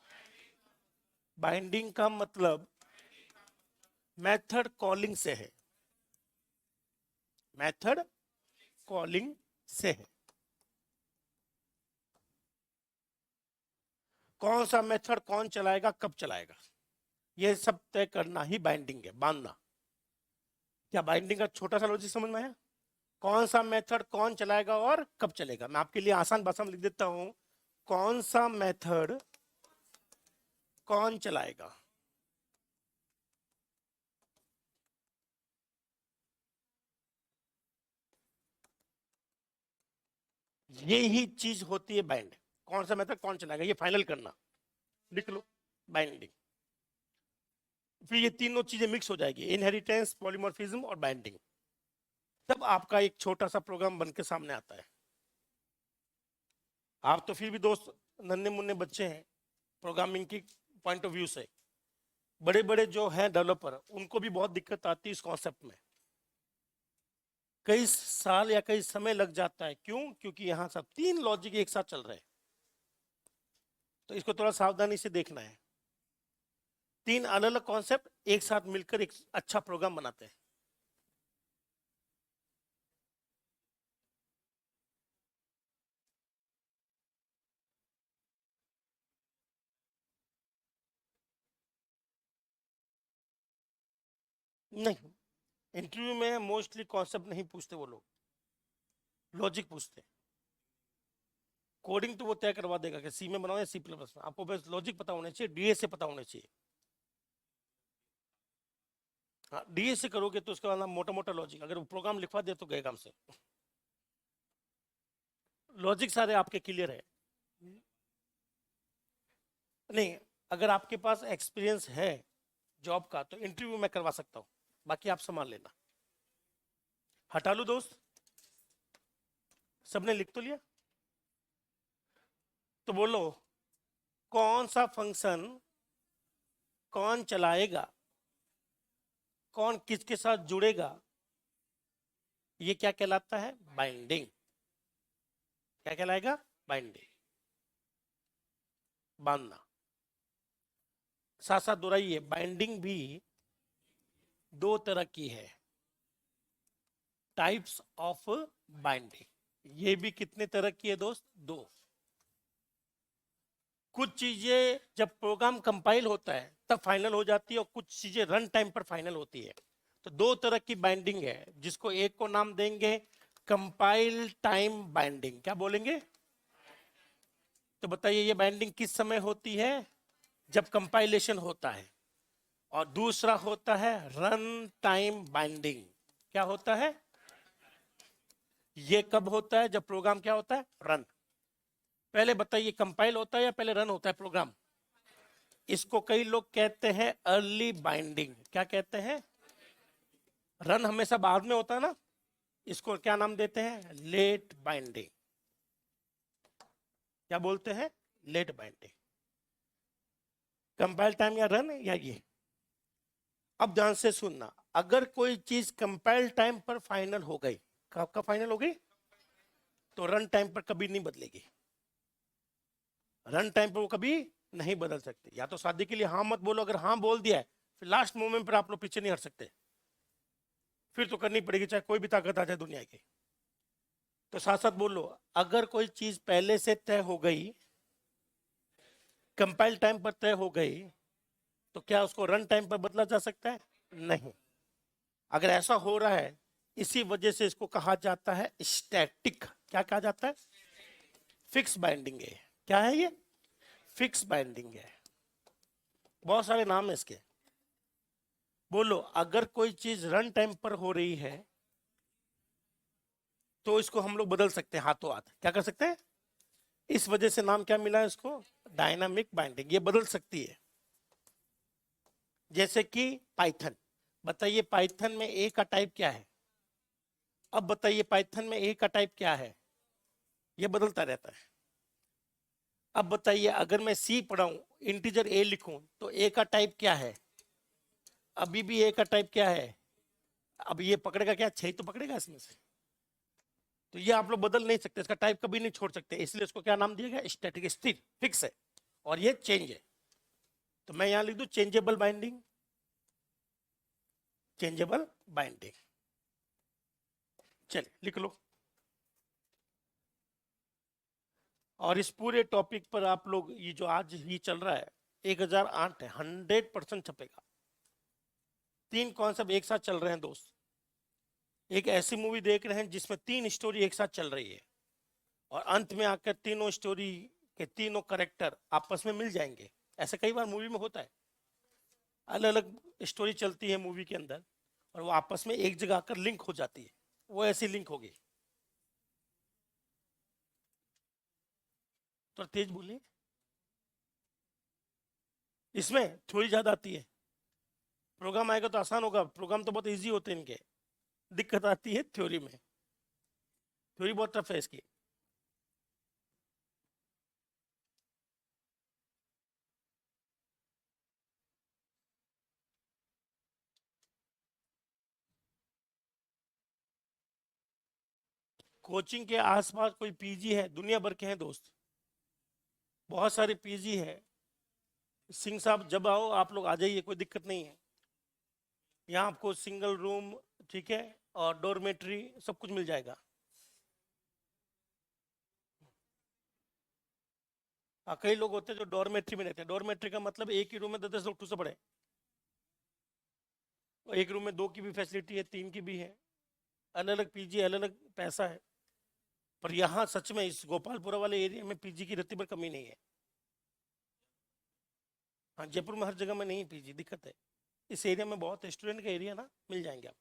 बाइंडिंग का मतलब मेथड कॉलिंग से है, मेथड कॉलिंग से है। कौन सा मेथड कौन चलाएगा कब चलाएगा, ये सब तय करना ही बाइंडिंग है, बांधना। क्या बाइंडिंग का छोटा सा लॉजिक समझ में आया? कौन सा मेथड कौन चलाएगा और कब चलेगा? मैं आपके लिए आसान भाषा में लिख देता हूं, कौन सा मेथड कौन चलाएगा। ये ही चीज होती है बाइंड। कौन सा मेथड कौन चलाएगा ये फाइनल करना, लिख लो बाइंडिंग। फिर ये तीनों चीजें मिक्स हो जाएगी, इनहेरिटेंस, पॉलीमॉर्फिज्म और बाइंडिंग। तब आपका एक छोटा सा प्रोग्राम बन के सामने आता है। आप तो फिर भी दोस्त नन्हे मुन्ने बच्चे हैं प्रोग्रामिंग की पॉइंट ऑफ व्यू से। बड़े बड़े जो हैं डेवलपर, उनको भी बहुत दिक्कत आती है इस कॉन्सेप्ट में। कई साल या कई समय लग जाता है। क्यों? क्योंकि यहाँ सब तीन लॉजिक एक साथ चल रहे हैं, तो इसको थोड़ा सावधानी से देखना है। तीन अलग अलग कॉन्सेप्ट एक साथ मिलकर एक अच्छा प्रोग्राम बनाते हैं। नहीं, इंटरव्यू में मोस्टली कॉन्सेप्ट नहीं पूछते वो लोग, लॉजिक पूछते हैं। कोडिंग तो वो तय करवा देगा कि सी में बनाओ या सी प्लस में, आपको बस लॉजिक पता होने चाहिए, डीए से पता होने चाहिए। हाँ, डीए से करोगे तो उसका मतलब मोटा मोटा लॉजिक, अगर वो प्रोग्राम लिखवा दे तो गए काम से। लॉजिक सारे आपके क्लियर है? नहीं, अगर आपके पास एक्सपीरियंस है जॉब का तो इंटरव्यू में करवा सकता हूँ, बाकी आप संभाल लेना। हटा लू दोस्त? सबने लिख तो लिया? तो बोलो, कौन सा फंक्शन कौन चलाएगा, कौन किसके साथ जुड़ेगा, ये क्या कहलाता है? बाइंडिंग। क्या कहलाएगा? बाइंडिंग, बांधना। साथ साथ दोहराइए, बाइंडिंग भी दो तरह की है, टाइप्स ऑफ बाइंडिंग। ये भी कितने तरह की है दोस्त? दो। कुछ चीजें जब प्रोग्राम कंपाइल होता है तब फाइनल हो जाती है, और कुछ चीजें रन टाइम पर फाइनल होती है। तो दो तरह की बाइंडिंग है, जिसको एक को नाम देंगे कंपाइल टाइम बाइंडिंग। क्या बोलेंगे? तो बताइए, ये बाइंडिंग किस समय होती है? जब कंपाइलेशन होता है। और दूसरा होता है रन टाइम बाइंडिंग। क्या होता है? ये कब होता है? जब प्रोग्राम क्या होता है? रन। पहले बताइए, कंपाइल होता है या पहले रन होता है प्रोग्राम? इसको कई लोग कहते हैं अर्ली बाइंडिंग। क्या कहते हैं? रन हमेशा बाद में होता है ना, इसको क्या नाम देते हैं? Late binding. क्या बोलते हैं? Late binding. कंपाइल टाइम या रन या ये। अब ध्यान से सुनना, अगर कोई चीज कंपाइल टाइम पर फाइनल हो गई, कब फाइनल हो गई, तो रन टाइम पर कभी नहीं बदलेगी। रन टाइम पर वो कभी नहीं बदल सकते। या तो शादी के लिए हाँ मत बोलो, अगर हाँ बोल दिया है फिर लास्ट मोमेंट पर आप लोग पीछे नहीं हट सकते, फिर तो करनी पड़ेगी चाहे कोई भी ताकत आ जाए दुनिया की। तो साथ साथ बोलो, अगर कोई चीज पहले से तय हो गई, कंपाइल टाइम पर तय हो गई, तो क्या उसको रन टाइम पर बदला जा सकता है? नहीं। अगर ऐसा हो रहा है, इसी वजह से इसको कहा जाता है स्टैटिक। क्या कहा जाता है? फिक्स बाइंडिंग है। क्या है ये? फिक्स बाइंडिंग है। बहुत सारे नाम है इसके। बोलो, अगर कोई चीज रन टाइम पर हो रही है तो इसको हम लोग बदल सकते हैं हाथों हाथ। क्या कर सकते हैं? इस वजह से नाम क्या मिला है इसको? Dynamic binding. ये बदल सकती है। जैसे कि पाइथन। बताइए पाइथन में ए का टाइप क्या है? अब बताइए पाइथन में ए का टाइप क्या है? ये बदलता रहता है। अब बताइए, अगर मैं सी पढ़ाऊं, इंटीजर ए लिखूं, तो ए का टाइप क्या है? अभी भी ए का टाइप क्या है? अब ये पकड़ेगा क्या? 6 तो पकड़ेगा इसमें से। तो ये आप लोग बदल नहीं सकते, इसका टाइप कभी नहीं छोड़ सकते, इसलिए इसको क्या नाम दिया गया? स्टैटिक, स्थिर, फिक्स है। और ये चेंज है, तो मैं यहां लिख दूं चेंजेबल बाइंडिंग। चेंजेबल बाइंडिंग, चलिए लिख लो। और इस पूरे टॉपिक पर आप लोग, ये जो आज ही चल रहा है, 1008 है, 100% छपेगा। 3 कॉन्सेप्ट एक साथ चल रहे हैं दोस्त। एक ऐसी मूवी देख रहे हैं जिसमें 3 स्टोरी एक साथ चल रही है और अंत में आकर तीनों स्टोरी के तीनों करेक्टर आपस में मिल जाएंगे। ऐसा कई बार मूवी में होता है, अलग अलग स्टोरी चलती है मूवी के अंदर और वो आपस में एक जगह आकर लिंक हो जाती है। वो ऐसी लिंक होगी। तो तेज बोलिए। इसमें थ्योरी ज्यादा आती है, प्रोग्राम आएगा तो आसान होगा। प्रोग्राम तो बहुत इजी होते हैं इनके, दिक्कत आती है थ्योरी में। थ्योरी बहुत टफ है इसकी। कोचिंग के आसपास कोई पीजी है? दुनिया भर के हैं दोस्त, बहुत सारे पीजी है। सिंह साहब जब आओ आप लोग आ जाइए, कोई दिक्कत नहीं है। यहाँ आपको सिंगल रूम, ठीक है, और डोरमेट्री सब कुछ मिल जाएगा। कई लोग होते हैं जो डोरमेट्री में रहते हैं। डोरमेट्री का मतलब एक ही रूम में 10-10 लोग टूट से पड़े। एक रूम में 2 की भी फैसिलिटी है, 3 की भी है। अलग अलग पीजी, अलग अलग पैसा है। पर यहाँ सच में इस गोपालपुरा वाले एरिया में पीजी की रत्ती भर कमी नहीं है। हाँ, जयपुर में हर जगह में नहीं पीजी, दिक्कत है। इस एरिया में बहुत स्टूडेंट का एरिया ना, मिल जाएंगे आप।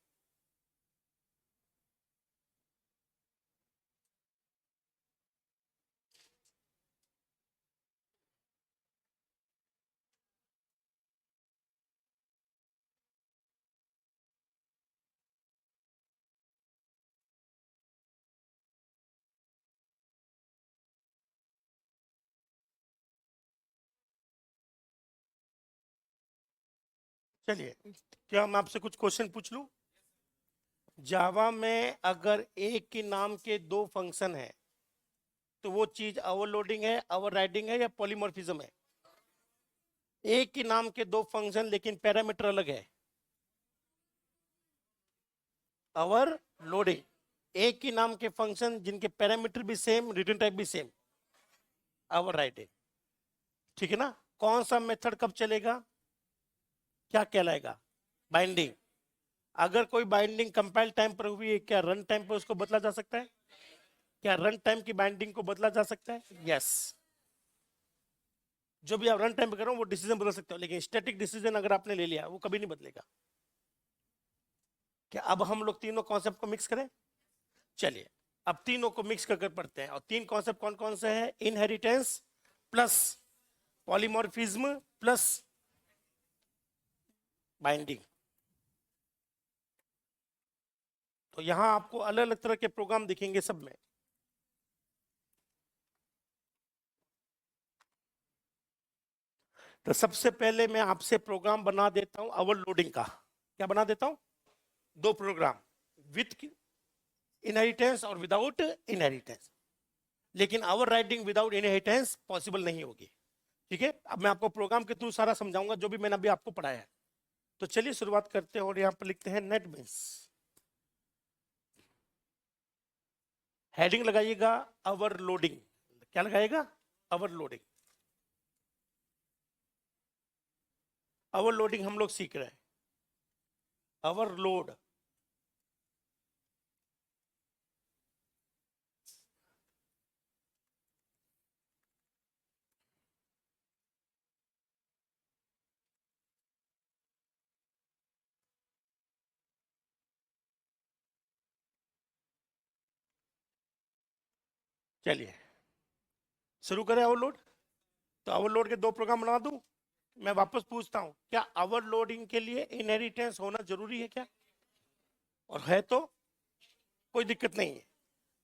चलिए, क्या मैं आपसे कुछ क्वेश्चन पूछ लूं? जावा में अगर एक के नाम के 2 फंक्शन है तो वो चीज ओवरलोडिंग है, ओवरराइडिंग है या पॉलीमॉर्फिज्म है? एक के नाम के 2 फंक्शन लेकिन पैरामीटर अलग है, ओवरलोडिंग। एक ही नाम के फंक्शन जिनके पैरामीटर भी सेम, रिटर्न टाइप भी सेम, ओवरराइडिंग। ठीक है ना? कौन सा मेथड कब चलेगा, क्या कहलाएगा? बाइंडिंग। अगर कोई बाइंडिंग कंपाइल टाइम पर हुई है, क्या रन टाइम पर उसको बदला जा सकता है? क्या रन टाइम की बाइंडिंग को बदला जा सकता है? यस। जो भी आप रन टाइम पे कर रहे हो वो डिसीजन बदल सकते हो, लेकिन स्टैटिक डिसीजन अगर आपने ले लिया वो कभी नहीं बदलेगा। क्या अब हम लोग तीनों कॉन्सेप्ट को मिक्स करें? चलिए, अब तीनों को मिक्स कर पढ़ते हैं। और 3 कॉन्सेप्ट कौन कौन से हैं? Inheritance plus polymorphism plus binding. तो यहां आपको अलग अलग तरह के प्रोग्राम दिखेंगे सब में। तो सबसे पहले मैं आपसे प्रोग्राम बना देता हूं ओवरलोडिंग का। क्या बना देता हूं? 2 प्रोग्राम, विथ इनहेरिटेंस और विदाउट इनहेरिटेंस। लेकिन ओवरराइडिंग विदाउट इनहेरिटेंस पॉसिबल नहीं होगी। ठीक है, अब मैं आपको प्रोग्राम के थ्रू सारा समझाऊंगा जो भी मैंने अभी आपको पढ़ाया है। तो चलिए शुरुआत करते हैं और यहां पर लिखते हैं नेटबीन्स। हेडिंग लगाइएगा ओवरलोडिंग। क्या लगाएगा? ओवरलोडिंग। ओवरलोडिंग हम लोग सीख रहे हैं। ओवरलोड, चलिए शुरू करें ओवरलोड। तो ओवरलोड के 2 प्रोग्राम बना दूं। मैं वापस पूछता हूं, क्या ओवरलोडिंग के लिए इनहेरिटेंस होना जरूरी है क्या? और है तो कोई दिक्कत नहीं है।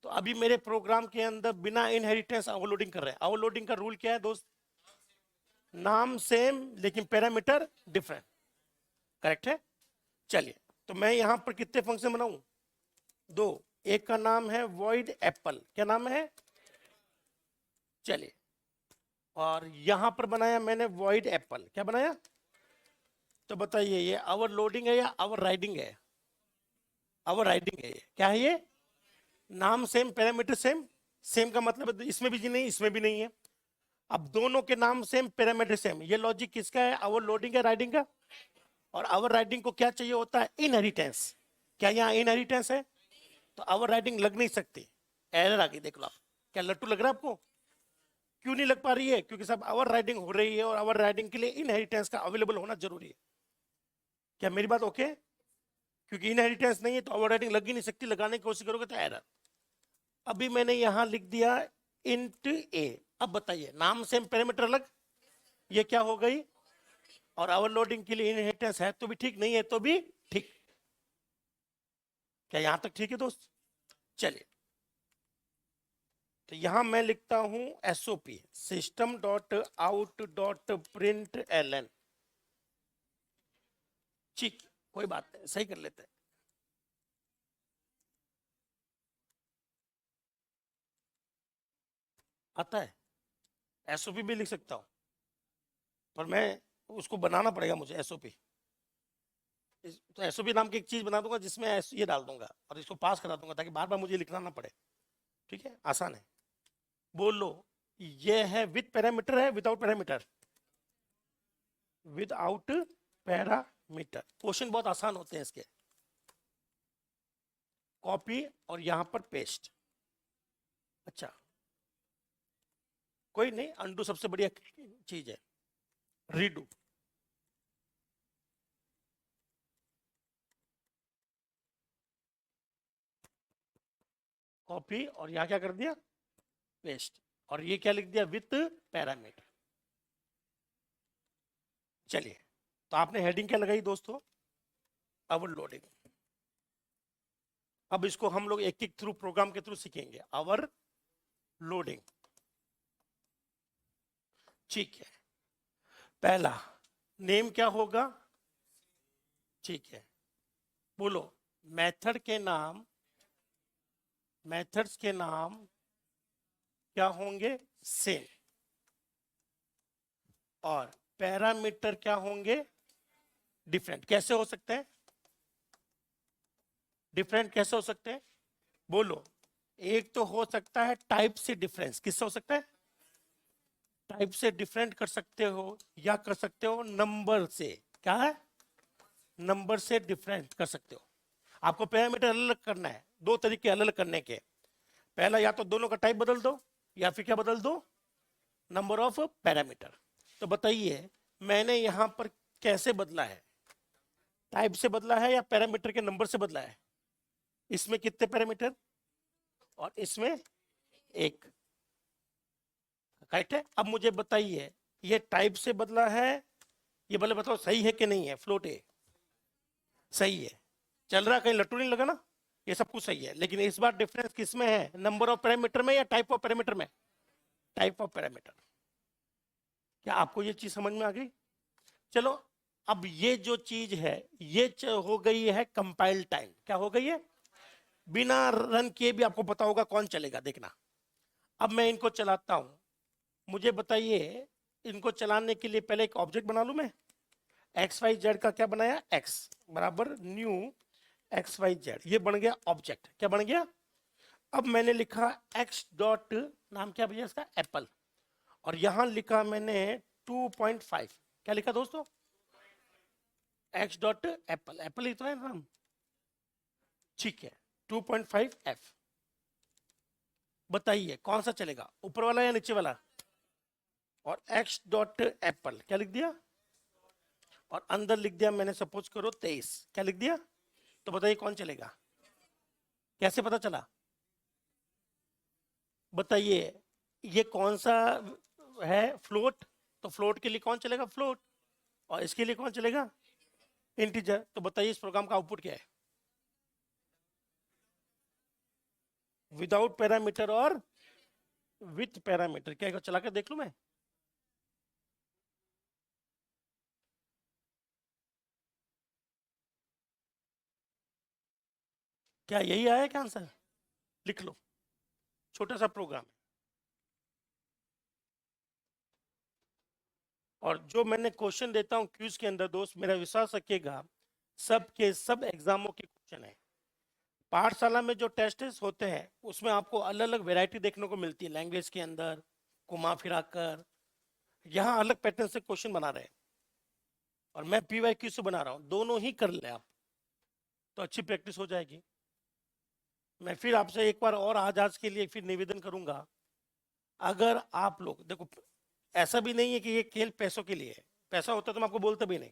तो अभी मेरे प्रोग्राम के अंदर बिना इनहेरिटेंस ओवरलोडिंग कर रहे हैं। ओवरलोडिंग का रूल क्या है दोस्त? नाम सेम लेकिन पैरामीटर डिफरेंट। करेक्ट है? चलिए, तो मैं यहां पर कितने फंक्शन बनाऊं? 2। एक का नाम है वॉइड एप्पल। क्या नाम है? चलिए, और यहां पर बनाया मैंने वॉइड एप्पल। क्या बनाया? तो बताइए, ये ओवरलोडिंग है या ओवरराइडिंग है? ओवरराइडिंग है। ये क्या है? ये नाम सेम पैरामीटर सेम। सेम का मतलब इसमें भी जी नहीं, इसमें भी नहीं है। अब दोनों के नाम सेम, पैरामीटर सेम, ये लॉजिक किसका है? ओवर लोडिंग है, राइडिंग का। और ओवर राइडिंग को क्या चाहिए होता है? इनहेरिटेंस। क्या यहाँ इनहेरिटेंस है? तो ओवर राइडिंग लग नहीं सकती, एरर आ गई। देख लो आप, क्या लट्टू लग रहा है आपको? क्यों नहीं लग पा रही है? क्योंकि सब ओवर राइडिंग हो रही है, और ओवर राइडिंग के लिए इनहेरिटेंस का अवेलेबल होना जरूरी है। क्या मेरी बात ओके? क्योंकि इनहेरिटेंस नहीं है तो ओवर राइडिंग लग ही नहीं सकती, लगाने की कोशिश करोगे तो एरर। अभी मैंने यहां लिख दिया इंट ए। अब बताइए, नाम सेम पैरामीटर अलग, ये क्या हो गई? और ओवरलोडिंग के लिए इनहेरिटेंस है तो भी ठीक, नहीं है तो भी ठीक। क्या यहां तक ठीक है दोस्त? चलिए, तो यहां मैं लिखता हूं SOP, system dot out dot print L N. ठीक, कोई बात नहीं, सही कर लेते हैं। आता है, एसओपी भी लिख सकता हूं, पर मैं उसको बनाना पड़ेगा मुझे एसओपी। तो एसओपी नाम की एक चीज बना दूंगा जिसमें ये डाल दूंगा और इसको पास करा दूंगा, ताकि बार बार मुझे लिखना ना पड़े। ठीक है, आसान है। बोलो, ये है विद पैरामीटर है without parameter? Without parameter. Question बहुत आसान होते हैं इसके। कॉपी और यहां पर पेस्ट। अच्छा, कोई नहीं, अनडू सबसे बढ़िया चीज है। रीडू, कॉपी और यहां क्या कर दिया? पेस्ट। और ये क्या लिख दिया? With parameter. चलिए, तो आपने हेडिंग क्या लगाई दोस्तों? ओवरलोडिंग। अब इसको हम लोग एक एक थ्रू प्रोग्राम के थ्रू सीखेंगे। ओवर लोडिंग, ठीक है। पहला नेम क्या होगा? ठीक है, बोलो, मेथड के नाम, मेथड्स के नाम क्या होंगे? सेम। और पैरामीटर क्या होंगे? डिफरेंट। कैसे हो सकते हैं डिफरेंट? कैसे हो सकते हैं बोलो? एक तो हो सकता है टाइप से डिफरेंस। किससे हो सकता है? टाइप से डिफरेंट कर सकते हो, या कर सकते हो नंबर से। क्या है? नंबर से डिफरेंट कर सकते हो। आपको पैरामीटर अलग अलग करना है, दो तरीके अलग अलग करने के। पहला, या तो दोनों का टाइप बदल दो, या फिर क्या बदल दो? Number of parameter. तो बताइए, मैंने यहां पर कैसे बदला है? टाइप से बदला है या पैरामीटर के नंबर से बदला है? इसमें कितने पैरामीटर और इसमें एक, करेक्ट है। अब मुझे बताइए, ये टाइप से बदला है, ये भले बताओ सही है कि नहीं है? फ्लोट है, सही है, चल रहा, कहीं लट्टू नहीं लगा ना? ये सब कुछ सही है, लेकिन इस बार डिफरेंस किस में है? नंबर ऑफ पैरामीटर में या टाइप ऑफ पैरामीटर में? Type of parameter. क्या आपको ये चीज समझ में आ गई? चलो, अब ये जो चीज है ये हो गई है कंपाइल टाइम। क्या हो गई है? बिना रन किए भी आपको पता होगा कौन चलेगा, देखना। अब मैं इनको चलाता हूं, मुझे बताइए, इनको चलाने के लिए पहले एक ऑब्जेक्ट बना लूं मैं। एक्स वाई जेड का क्या बनाया? एक्स बराबर न्यू एक्स वाई जेड, ये बन गया ऑब्जेक्ट। क्या बन गया? अब मैंने लिखा एक्स डॉट, नाम क्या भैया इसका? एप्पल। और यहां लिखा मैंने 2.5। क्या लिखा दोस्तों? X dot Apple. एप्पल ही तो है नाम, ठीक है। 2.5 एफ। बताइए कौन सा चलेगा, ऊपर वाला या नीचे वाला? और एक्स डॉट एप्पल क्या लिख दिया? और अंदर लिख दिया मैंने, सपोज करो 23। क्या लिख दिया? तो बताइए कौन चलेगा? कैसे पता चला? बताइए, ये कौन सा है? फ्लोट। तो फ्लोट के लिए कौन चलेगा? फ्लोट। और इसके लिए कौन चलेगा? इंटीजर। तो बताइए इस प्रोग्राम का आउटपुट क्या है? विदाउट पैरामीटर और विथ पैरामीटर। क्या चला कर देख लूं मैं? क्या यही आया क्या आंसर? लिख लो, छोटा सा प्रोग्राम है। और जो मैंने क्वेश्चन देता हूं क्यूज के अंदर दोस्त, मेरा विश्वास रखिएगा, सब के सब एग्जामों के क्वेश्चन है। पाठशाला में जो टेस्ट होते हैं उसमें आपको अलग अलग वैरायटी देखने को मिलती है, लैंग्वेज के अंदर घुमा फिरा कर, यहाँ अलग पैटर्न से क्वेश्चन बना रहे हैं और मैं PYQ से बना रहा हूँ, दोनों ही कर ले आप तो अच्छी प्रैक्टिस हो जाएगी। मैं फिर आपसे एक बार और आज के लिए फिर निवेदन करूंगा, अगर आप लोग देखो, ऐसा भी नहीं है कि ये खेल पैसों के लिए है, पैसा होता तो मैं आपको बोलता भी नहीं,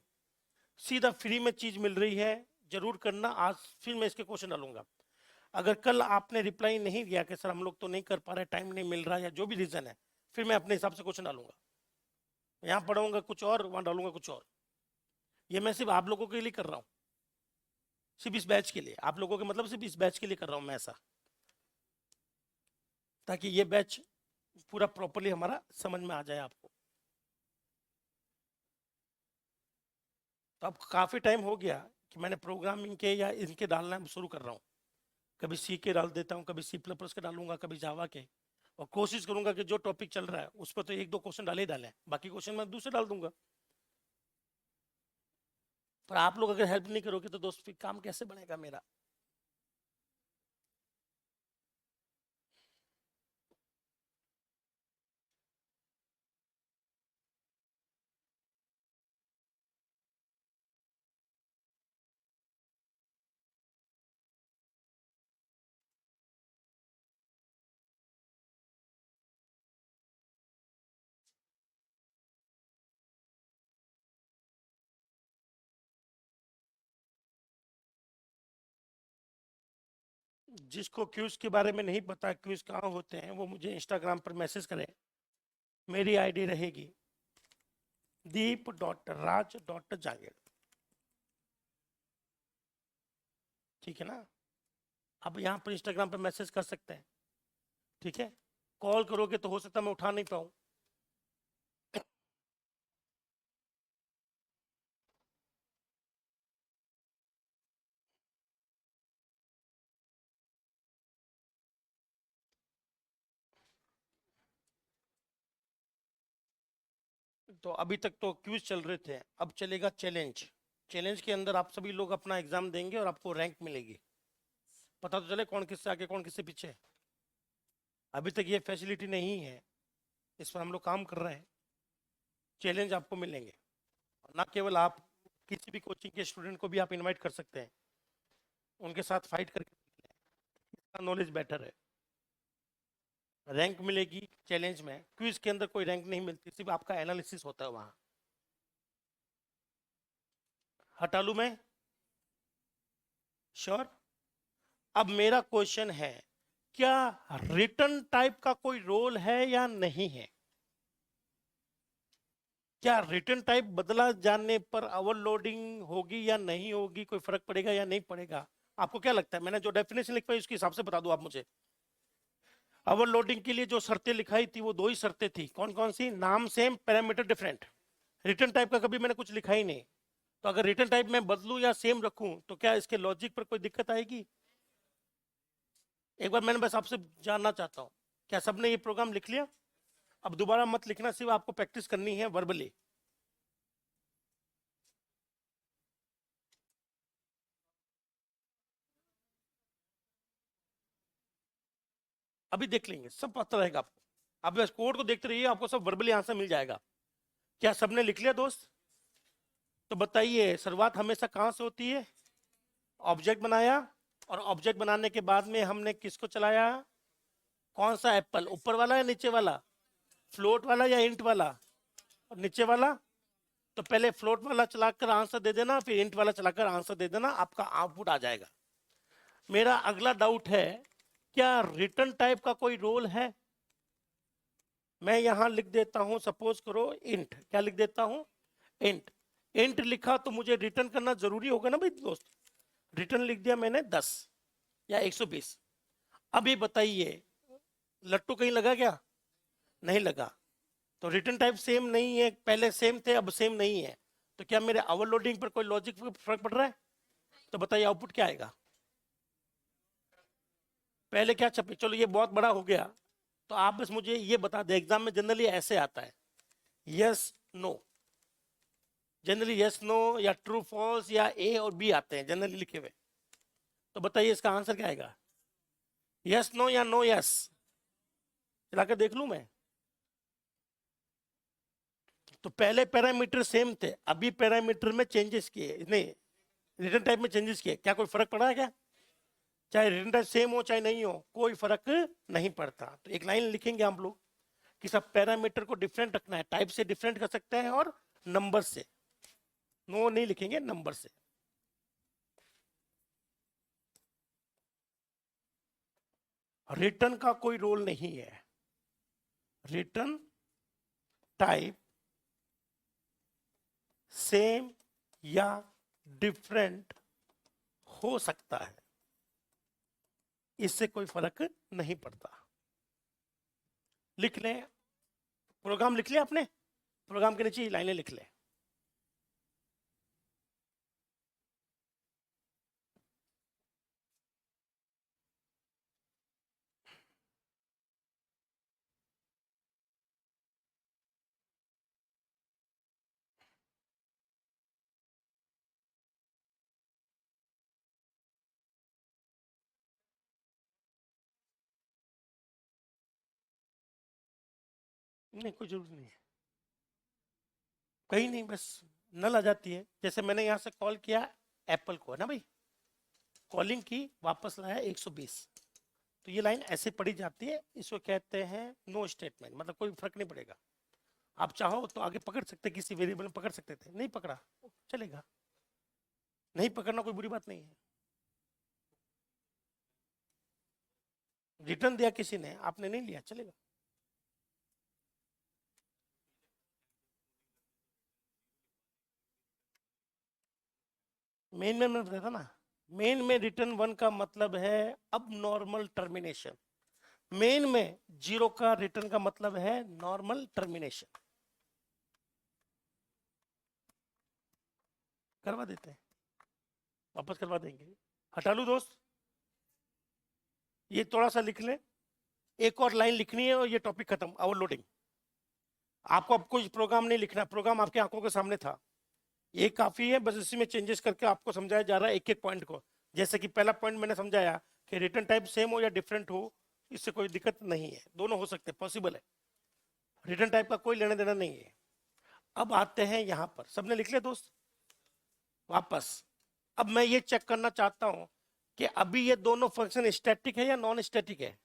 सीधा फ्री में चीज मिल रही है, जरूर करना। आज फिर मैं इसके क्वेश्चन डालूंगा। अगर कल आपने रिप्लाई नहीं दिया कि सर हम लोग तो नहीं कर पा रहे, टाइम नहीं मिल रहा, या जो भी रीजन है, फिर मैं अपने हिसाब से क्वेश्चन डालूंगा। यहाँ पढ़ाऊंगा कुछ और, वहां डालूंगा कुछ और। ये मैं सिर्फ आप लोगों के लिए कर रहा हूँ, सिर्फ इस बैच के लिए, आप लोगों के मतलब सिर्फ इस बैच के लिए कर रहा हूँ मैं ऐसा, ताकि ये बैच पूरा प्रॉपरली हमारा समझ में आ जाए आपको। तो अब काफ़ी टाइम हो गया कि मैंने प्रोग्रामिंग के या इनके डालना शुरू कर रहा हूँ। कभी सी के डाल देता हूँ, कभी C++ के डालूंगा, कभी जावा के, और कोशिश करूंगा कि जो टॉपिक चल रहा है उस पर तो एक दो क्वेश्चन डाले ही डाले, बाकी क्वेश्चन मैं दूसरे डाल दूंगा। पर आप लोग अगर हेल्प नहीं करोगे तो दोस्त फिर काम कैसे बनेगा मेरा। जिसको क्यूज के बारे में नहीं पता क्यूज कहाँ होते हैं, वो मुझे इंस्टाग्राम पर मैसेज करें। मेरी आईडी रहेगी deep.raj.jagir, ठीक है ना। आप यहाँ पर इंस्टाग्राम पर मैसेज कर सकते हैं, ठीक है। कॉल करोगे तो हो सकता है मैं उठा नहीं पाऊँ। तो अभी तक तो क्यूज चल रहे थे, अब चलेगा चैलेंज। चैलेंज के अंदर आप सभी लोग अपना एग्जाम देंगे और आपको रैंक मिलेगी, पता तो चले कौन किससे आगे कौन किससे पीछे। अभी तक ये फैसिलिटी नहीं है, इस पर हम लोग काम कर रहे हैं। चैलेंज आपको मिलेंगे, ना केवल आप, किसी भी कोचिंग के स्टूडेंट को भी आप इनवाइट कर सकते हैं, उनके साथ फाइट करके नॉलेज बेटर है। रैंक मिलेगी चैलेंज में, क्विज के अंदर कोई रैंक नहीं मिलती, सिर्फ आपका एनालिसिस होता है वहां। हटा लूं मैं, श्योर। अब मेरा क्वेश्चन है, क्या रिटर्न टाइप का कोई रोल है या नहीं है? क्या रिटर्न टाइप बदला जाने पर ओवरलोडिंग होगी या नहीं होगी, कोई फर्क पड़ेगा या नहीं पड़ेगा? आपको क्या लगता है? मैंने जो डेफिनेशन लिखवाई उसके हिसाब से बता दो आप मुझे। ओवरलोडिंग के लिए जो शर्तें लिखाई थी वो दो ही शर्तें थी, कौन कौन सी? नाम same, parameter different. Return type का कभी मैंने कुछ लिखा ही नहीं। तो अगर रिटर्न टाइप में बदलूं या सेम रखूं तो क्या इसके लॉजिक पर कोई दिक्कत आएगी? एक बार मैंने बस आपसे जानना चाहता हूं, क्या सबने ये प्रोग्राम लिख लिया? अब दोबारा मत लिखना, सिर्फ आपको प्रैक्टिस करनी है वर्बली। अभी देख लेंगे, सब पता रहेगा आपको। आप बस कोड को देखते रहिए, आपको सब वर्बली आंसर मिल जाएगा। क्या सबने लिख लिया दोस्त? तो बताइए, शुरुआत हमेशा कहां से होती है? ऑब्जेक्ट बनाया, और ऑब्जेक्ट बनाने के बाद में हमने किसको चलाया? कौन सा एप्पल, ऊपर वाला या नीचे वाला? फ्लोट वाला या इंट वाला? और नीचे वाला? तो पहले फ्लोट वाला चलाकर आंसर दे देना, फिर इंट वाला चलाकर आंसर दे देना, आपका आउटपुट आ जाएगा। मेरा अगला डाउट है, क्या रिटर्न टाइप का कोई रोल है? मैं यहां लिख देता हूं, सपोज करो इंट, क्या लिख देता हूं? इंट। इंट लिखा तो मुझे रिटर्न करना जरूरी होगा ना भाई दोस्त। रिटर्न लिख दिया मैंने 10 या 120। अब ये बताइए, लट्टू कहीं लगा क्या? नहीं लगा। तो रिटर्न टाइप सेम नहीं है, पहले सेम थे अब सेम नहीं है, तो क्या मेरे ओवरलोडिंग पर कोई लॉजिक फर्क पड़ रहा है? तो बताइए आउटपुट क्या आएगा? पहले क्या छपे, चलो ये बहुत बड़ा हो गया, तो आप बस मुझे ये बता दें, एग्जाम में जनरली ऐसे आता है, yes no, generally yes no या ट्रू फॉल्स या ए और बी आते हैं जनरली लिखे हुए। तो बताइए इसका आंसर क्या आएगा? यस नो या नो यस? चलाकर देख लूं मैं? तो पहले पैरामीटर सेम थे, अभी पैरामीटर में चेंजेस किए, नहीं रिटर्न टाइप में चेंजेस किए, क्या कोई फर्क पड़ा है क्या? चाहे रिटर्न टाइप सेम हो चाहे नहीं हो, कोई फर्क नहीं पड़ता। तो एक लाइन लिखेंगे हम लोग कि सब पैरामीटर को डिफरेंट रखना है, टाइप से डिफरेंट कर सकते हैं और नंबर से, नो नहीं लिखेंगे, नंबर से। रिटर्न का कोई रोल नहीं है, रिटर्न टाइप सेम या डिफरेंट हो सकता है, इससे कोई फर्क नहीं पड़ता। लिख लें, प्रोग्राम लिख लिया आपने, प्रोग्राम के नीचे लाइनें लिख लें। नहीं कोई जरूरत नहीं है, कहीं नहीं, बस नल आ जाती है। जैसे मैंने यहां से कॉल किया एप्पल को, है ना भाई, कॉलिंग की, वापस लाया 120, तो ये लाइन ऐसे पढ़ी जाती है, इसको कहते हैं नो स्टेटमेंट, मतलब कोई फर्क नहीं पड़ेगा। आप चाहो तो आगे पकड़ सकते, किसी वेरिएबल में पकड़ सकते थे, नहीं पकड़ा चलेगा, नहीं पकड़ना कोई बुरी बात नहीं है। रिटर्न दिया किसी ने, आपने नहीं लिया, चलेगा। मेन में मैं बताया था ना, मेन में रिटर्न 1 का मतलब है अब नॉर्मल टर्मिनेशन, मेन में 0 का रिटर्न का मतलब है नॉर्मल टर्मिनेशन। करवा देते हैं, वापस करवा देंगे, हटा लू दोस्त, ये थोड़ा सा लिख ले, एक और लाइन लिखनी है और ये टॉपिक खत्म, ओवरलोडिंग। आपको अब कोई प्रोग्राम नहीं लिखना, प्रोग्राम आपके आंखों के सामने था, ये काफी है, बस इसी में चेंजेस करके आपको समझाया जा रहा है एक एक पॉइंट को। जैसे कि पहला पॉइंट मैंने समझाया कि रिटर्न टाइप सेम हो या डिफरेंट हो, इससे कोई दिक्कत नहीं है, दोनों हो सकते, पॉसिबल है, रिटर्न टाइप का कोई लेना देना नहीं है। अब आते हैं यहां पर, सबने लिख लिया दोस्त, वापस। अब मैं ये चेक करना चाहता हूं कि अभी ये दोनों फंक्शन स्टैटिक है या नॉन स्टैटिक है।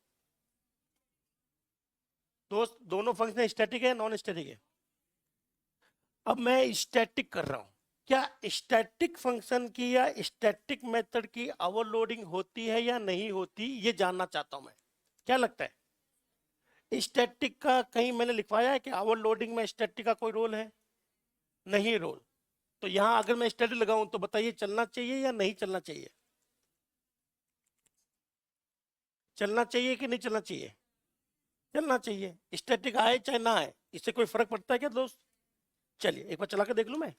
दोस्त दोनों फंक्शन स्टैटिक है या नॉन स्टैटिक है? अब मैं स्टैटिक कर रहा हूं, क्या स्टैटिक फंक्शन की या स्टैटिक मेथड की ओवरलोडिंग होती है या नहीं होती, ये जानना चाहता हूं मैं। क्या लगता है स्टैटिक का कहीं मैंने लिखवाया है कि ओवरलोडिंग में स्टैटिक का कोई रोल है? नहीं रोल। तो यहां अगर मैं स्टैटिक लगाऊं तो बताइए चलना चाहिए या नहीं चलना चाहिए? चलना चाहिए कि नहीं चलना चाहिए? चलना चाहिए, स्टैटिक आए चाहे ना आए, इससे कोई फर्क पड़ता है क्या दोस्त? चलिए एक बार चला के देख लूं मैं,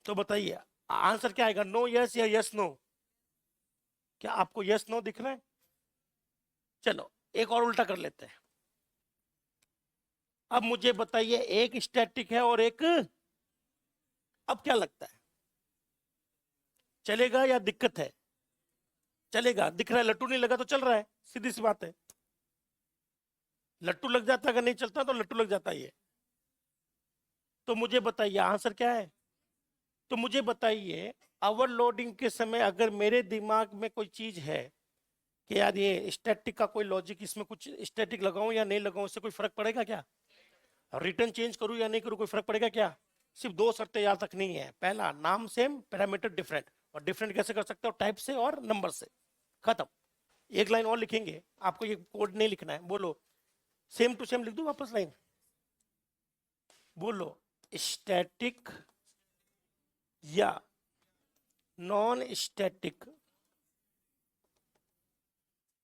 तो बताइए आंसर क्या आएगा, नो यस या यस नो? क्या आपको यस नो दिख रहा है? चलो एक और उल्टा कर लेते हैं। अब मुझे बताइए एक स्टैटिक है और एक, अब क्या लगता है चलेगा या दिक्कत है? चलेगा, दिख रहा है, लट्टू नहीं लगा तो चल रहा है, सीधी सी बात है। लट्टू लग जाता अगर नहीं चलता तो लट्टू लग जाता है। तो मुझे बताइए आंसर क्या है? तो मुझे बताइए ओवरलोडिंग के समय अगर मेरे दिमाग में कोई चीज है कि यार ये स्टैटिक का कोई लॉजिक, इसमें कुछ स्टैटिक लगाऊं या नहीं लगाऊं, इससे कोई फर्क पड़ेगा क्या? रिटर्न चेंज करूं या नहीं करूं, कोई फर्क पड़ेगा क्या? सिर्फ दो शर्तें याद रखनी है, पहला नाम सेम, पैरामीटर डिफरेंट, और डिफरेंट कैसे कर सकते हो, टाइप से और नंबर से, खत्म। एक लाइन और लिखेंगे, आपको ये कोड नहीं लिखना है, बोलो सेम टू सेम लिख दो वापस लाइन, बोलो स्टैटिक या नॉन स्टैटिक,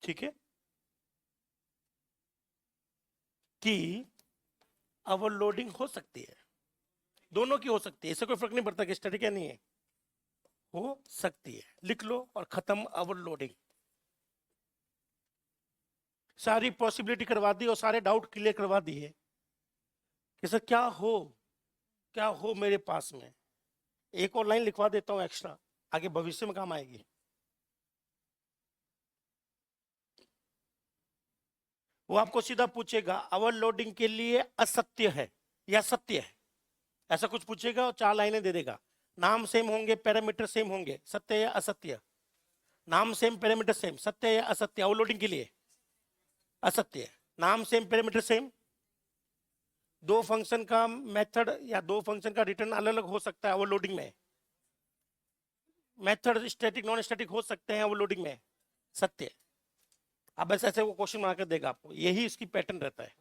ठीक है, कि ओवरलोडिंग हो सकती है, दोनों की हो सकती है, इससे कोई फर्क नहीं पड़ता कि स्टैटिक या नहीं है, हो सकती है, लिख लो और खत्म ओवरलोडिंग। सारी पॉसिबिलिटी करवा दी और सारे डाउट क्लियर करवा दिए कि सर क्या हो मेरे पास में। एक और लाइन लिखवा देता हूं एक्स्ट्रा, आगे भविष्य में काम आएगी। वो आपको सीधा पूछेगा ओवरलोडिंग के लिए असत्य है या सत्य है, ऐसा कुछ पूछेगा और 4 लाइनें दे देगा। नाम सेम होंगे, पैरामीटर सेम होंगे, सत्य या असत्य। नाम सेम पैरामीटर सेम, सत्य या असत्य। ओवरलोडिंग के लिए असत्य। नाम सेम पैरामीटर सेम, दो फंक्शन का मेथड या दो फंक्शन का रिटर्न अलग अलग हो सकता है ओवरलोडिंग में। मेथड स्टैटिक नॉन स्टैटिक हो सकते हैं ओवरलोडिंग में, सत्य। अब ऐसे ऐसे वो क्वेश्चन बनाकर देगा आपको, यही इसकी पैटर्न रहता है।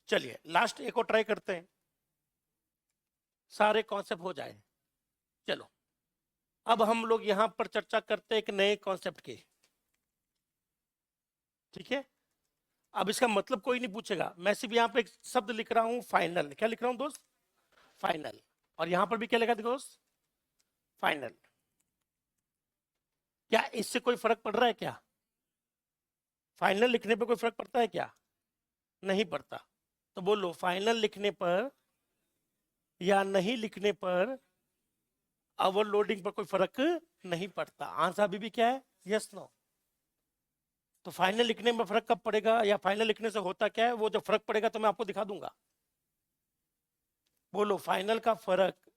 चलिए लास्ट एक और ट्राई करते हैं, सारे कॉन्सेप्ट हो जाए। चलो अब हम लोग यहां पर चर्चा करते हैं एक नए कॉन्सेप्ट की, ठीक है। अब इसका मतलब कोई नहीं पूछेगा, मैं सिर्फ यहाँ पे एक शब्द लिख रहा हूं फाइनल। क्या लिख रहा हूं दोस्त? फाइनल। और यहां पर भी क्या लिखा दोस्त? फाइनल। क्या इससे कोई फर्क पड़ रहा है क्या? फाइनल लिखने पर कोई फर्क पड़ता है क्या? नहीं पड़ता। तो बोलो फाइनल लिखने पर या नहीं लिखने पर ओवरलोडिंग पर कोई फर्क नहीं पड़ता। आंसर अभी भी क्या है? Yes no. तो फाइनल लिखने में फर्क कब पड़ेगा या फाइनल लिखने से होता क्या है, वो जब फर्क पड़ेगा तो मैं आपको दिखा दूंगा। बोलो फाइनल का फर्क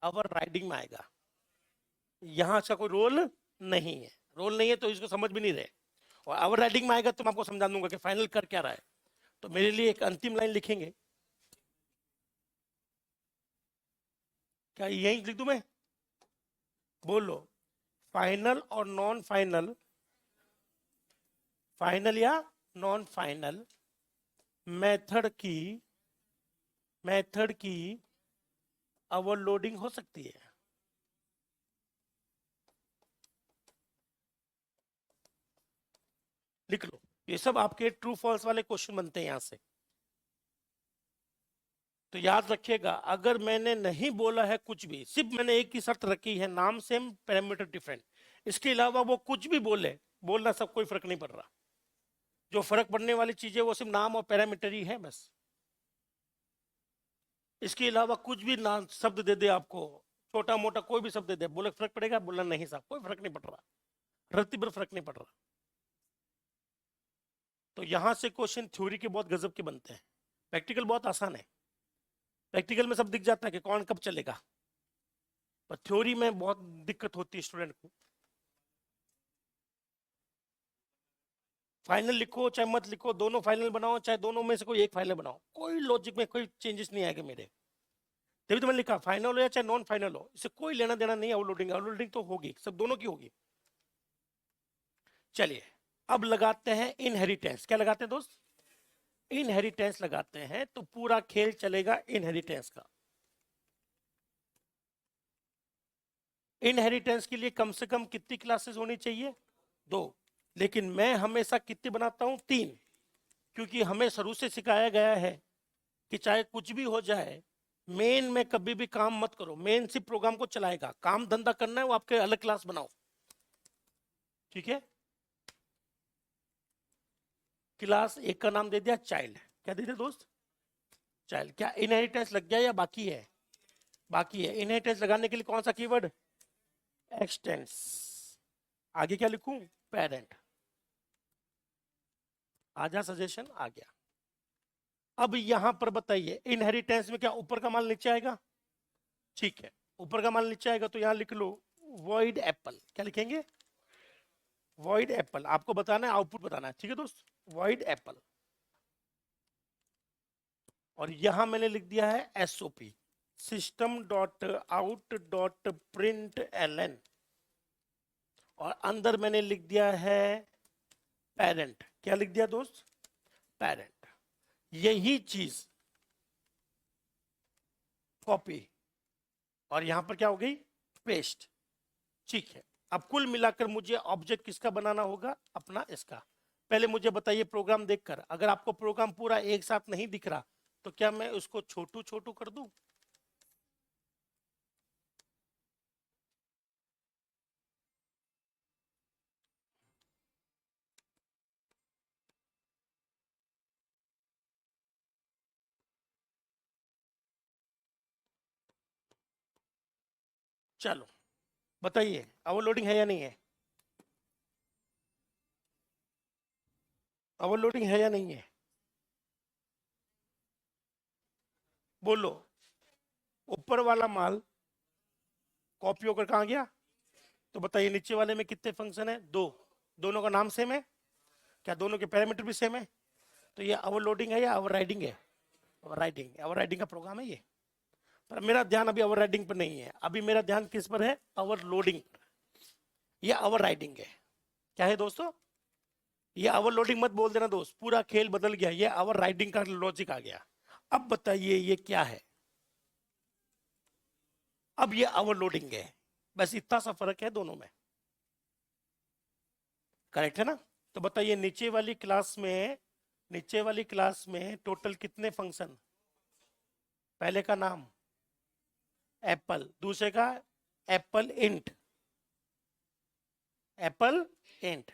ओवर राइडिंग में आएगा, यहां इसका कोई रोल नहीं है। रोल नहीं है तो इसको समझ भी नहीं रहे, और ओवर राइडिंग में आएगा तो मैं आपको समझा दूंगा कि फाइनल कर क्या रहा है। तो मेरे लिए एक अंतिम लाइन लिखेंगे, क्या यही लिख दूं मैं? बोलो फाइनल और नॉन फाइनल, फाइनल या नॉन फाइनल मेथड की ओवरलोडिंग हो सकती है। लिख लो, ये सब आपके ट्रू फॉल्स वाले क्वेश्चन बनते हैं यहां से। तो याद रखिएगा, अगर मैंने नहीं बोला है कुछ भी, सिर्फ मैंने एक ही शर्त रखी है, नाम सेम पैरामीटर डिफरेंट, इसके अलावा वो कुछ भी बोलना सब कोई फर्क नहीं पड़ रहा। जो फर्क पड़ने वाली चीजें वो सिर्फ नाम और पैरामीटर ही है बस। इसके अलावा कुछ भी नाम शब्द दे दे आपको, छोटा मोटा कोई भी शब्द दे दे, बोले फर्क पड़ेगा? बोलना नहीं साहब, कोई फर्क नहीं पड़ रहा, रत्ती भर फर्क नहीं पड़ रहा। तो यहां से क्वेश्चन थ्योरी के बहुत गजब के बनते हैं, प्रैक्टिकल बहुत आसान है। प्रैक्टिकल में सब दिख जाता है कि कौन कब चलेगा, पर थ्योरी में बहुत दिक्कत होती है स्टूडेंट को। फाइनल लिखो चाहे मत लिखो, दोनों फाइनल बनाओ चाहे दोनों में से कोई एक फाइनल बनाओ, कोई लॉजिक में कोई चेंजेस नहीं आएगा मेरे। तभी तो मैंने लिखा फाइनल हो या चाहे नॉन फाइनल हो, इससे कोई लेना देना नहीं है। ओवरलोडिंग तो होगी, सब दोनों की होगी। चलिए अब लगाते हैं इनहेरिटेंस। क्या लगाते हैं दोस्त? इनहेरिटेंस लगाते हैं, तो पूरा खेल चलेगा इनहेरिटेंस का। इनहेरिटेंस के लिए कम से कम कितनी क्लासेस होनी चाहिए? 2। लेकिन मैं हमेशा कितनी बनाता हूं? 3। क्योंकि हमें शुरू से सिखाया गया है कि चाहे कुछ भी हो जाए, मेन में कभी भी काम मत करो, मेन सिर्फ प्रोग्राम को चलाएगा। काम धंधा करना है वो आपके अलग क्लास बनाओ, ठीक है। क्लास एक का नाम दे दिया चाइल्ड। क्या दे दिया दोस्त? चाइल्ड। क्या इनहेरिटेंस लग गया या बाकी है? बाकी है। इनहेरिटेंस लगाने के लिए कौन सा कीवर्ड? एक्सटेंस। आगे क्या लिखूं? पेरेंट। आजा सजेशन आ गया। अब यहां पर बताइए इनहेरिटेंस में क्या ऊपर का मान नीचे आएगा? ठीक है, ऊपर का मान नीचे आएगा तो यहां लिख लो वॉइड एप्पल। क्या लिखेंगे? Void apple. आपको बताना है, आउटपुट बताना है, ठीक है दोस्त। Void apple. और यहां मैंने लिख दिया है SOP, system dot out dot print LN. और अंदर मैंने लिख दिया है पेरेंट। क्या लिख दिया दोस्त? पेरेंट। यही चीज कॉपी, और यहां पर क्या हो गई? पेस्ट। ठीक है, अब कुल मिलाकर मुझे ऑब्जेक्ट किसका बनाना होगा? अपना इसका। पहले मुझे बताइए प्रोग्राम देखकर, अगर आपको प्रोग्राम पूरा एक साथ नहीं दिख रहा तो क्या मैं उसको छोटू छोटू कर दूं? चलो बताइए ओवरलोडिंग है या नहीं है? ओवरलोडिंग है या नहीं है? बोलो। ऊपर वाला माल कॉपी होकर कहाँ गया? तो बताइए नीचे वाले में कितने फंक्शन है? दो। दोनों का नाम सेम है? क्या दोनों के पैरामीटर भी सेम है? तो ये ओवरलोडिंग है या ओवरराइडिंग है? ओवरराइडिंग। ओवरराइडिंग का प्रोग्राम है ये। पर मेरा ध्यान अभी ओवरराइडिंग पर नहीं है, अभी मेरा ध्यान किस पर है? ओवरलोडिंग पर। ये ओवरराइडिंग है। क्या है दोस्तों? ये ओवरलोडिंग मत बोल देना दोस्त, पूरा खेल बदल गया, ये ओवरराइडिंग का लॉजिक आ गया। अब बताइए ये क्या है? अब ये ओवरलोडिंग है, बस इतना सा फर्क है दोनों में। करेक्ट है ना? तो बताइए नीचे वाली क्लास में टोटल कितने फंक्शन? पहले का नाम एप्पल, दूसरे का एप्पल इंट, एप्पल इंट।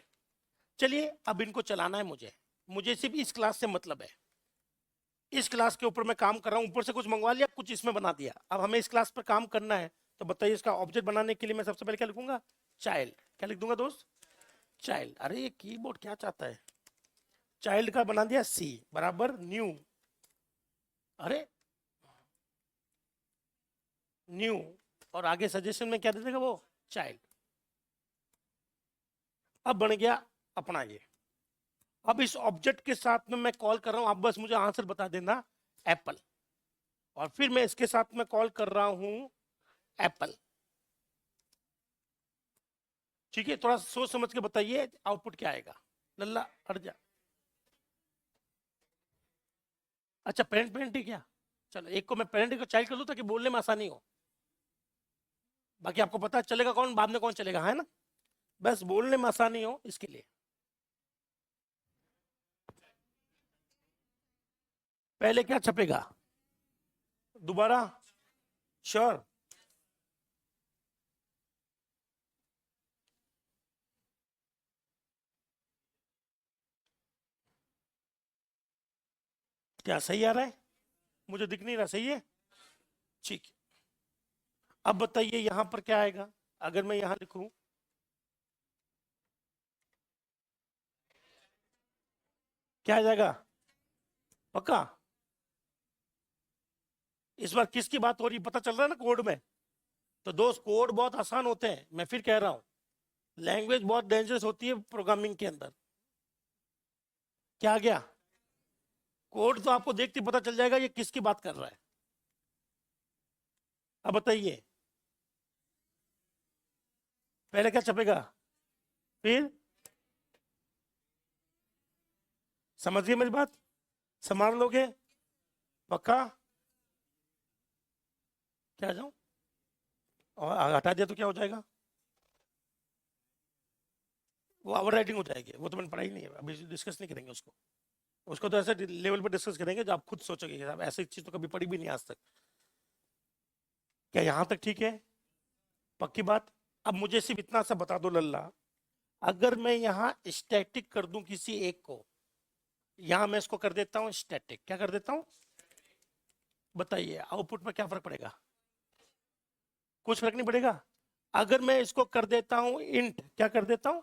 चलिए अब इनको चलाना है मुझे, मुझे सिर्फ इस क्लास से मतलब है। इस क्लास के ऊपर मैं काम कर रहा हूं, ऊपर से कुछ मंगवा लिया, कुछ इसमें बना दिया। अब हमें इस क्लास पर काम करना है, तो बताइए इसका ऑब्जेक्ट बनाने के लिए मैं सबसे पहले क्या लिखूंगा? चाइल्ड। क्या लिख दूंगा दोस्त? चाइल्ड। अरे ये कीबोर्ड क्या चाहता है? चाइल्ड का बना दिया सी बराबर न्यू। अरे न्यू, और आगे सजेशन में क्या दे देगा वो? चाइल्ड। अब बन गया अपना ये। अब इस ऑब्जेक्ट के साथ में मैं कॉल कर रहा हूं, आप बस मुझे आंसर बता देना एप्पल, और फिर मैं इसके साथ में कॉल कर रहा हूं एप्पल। ठीक है, थोड़ा सोच समझ के बताइए आउटपुट क्या आएगा। लल्ला हट जा। अच्छा पेरेंट पेरेंट ही क्या? चलो एक को मैं पेरेंट को चाइल्ड कर दूं ताकि बोलने में आसानी हो। बाकी आपको पता चलेगा कौन बाद में कौन चलेगा, है ना? बस बोलने में आसानी हो इसके लिए। पहले क्या छपेगा? दोबारा? श्योर? क्या सही आ रहा है? मुझे दिख नहीं रहा, सही है? ठीक है। अब बताइए यहां पर क्या आएगा? अगर मैं यहां लिखूं, क्या आ जाएगा? पक्का? इस बार किसकी बात हो रही पता चल रहा है ना कोड में? तो दोस्त कोड बहुत आसान होते हैं, मैं फिर कह रहा हूं, लैंग्वेज बहुत डेंजरस होती है प्रोग्रामिंग के अंदर। क्या आ गया? कोड तो आपको देखते पता चल जाएगा ये किसकी बात कर रहा है। अब बताइए पहले क्या छपेगा, फिर? समझ गए मेरी बात? संभाल लोगे? पक्का? क्या जाऊं? और हटा दिया तो क्या हो जाएगा? वो ओवर राइटिंग हो जाएगी, वो तो मैंने पढ़ाई नहीं है, अभी डिस्कस नहीं करेंगे उसको। उसको तो ऐसे लेवल पर डिस्कस करेंगे जो आप खुद सोचोगे कि साहब ऐसी चीज तो कभी पढ़ी भी नहीं आज तक। क्या यहां तक ठीक है? पक्की बात? अब मुझे सिर्फ इतना सा बता दो लल्ला, अगर मैं यहाँ स्टैटिक कर दूं किसी एक को, यहां मैं इसको कर देता हूं स्टैटिक, क्या कर देता हूं? बताइए आउटपुट में क्या फर्क पड़ेगा? कुछ फर्क नहीं पड़ेगा। अगर मैं इसको कर देता हूं इंट, क्या कर देता हूं?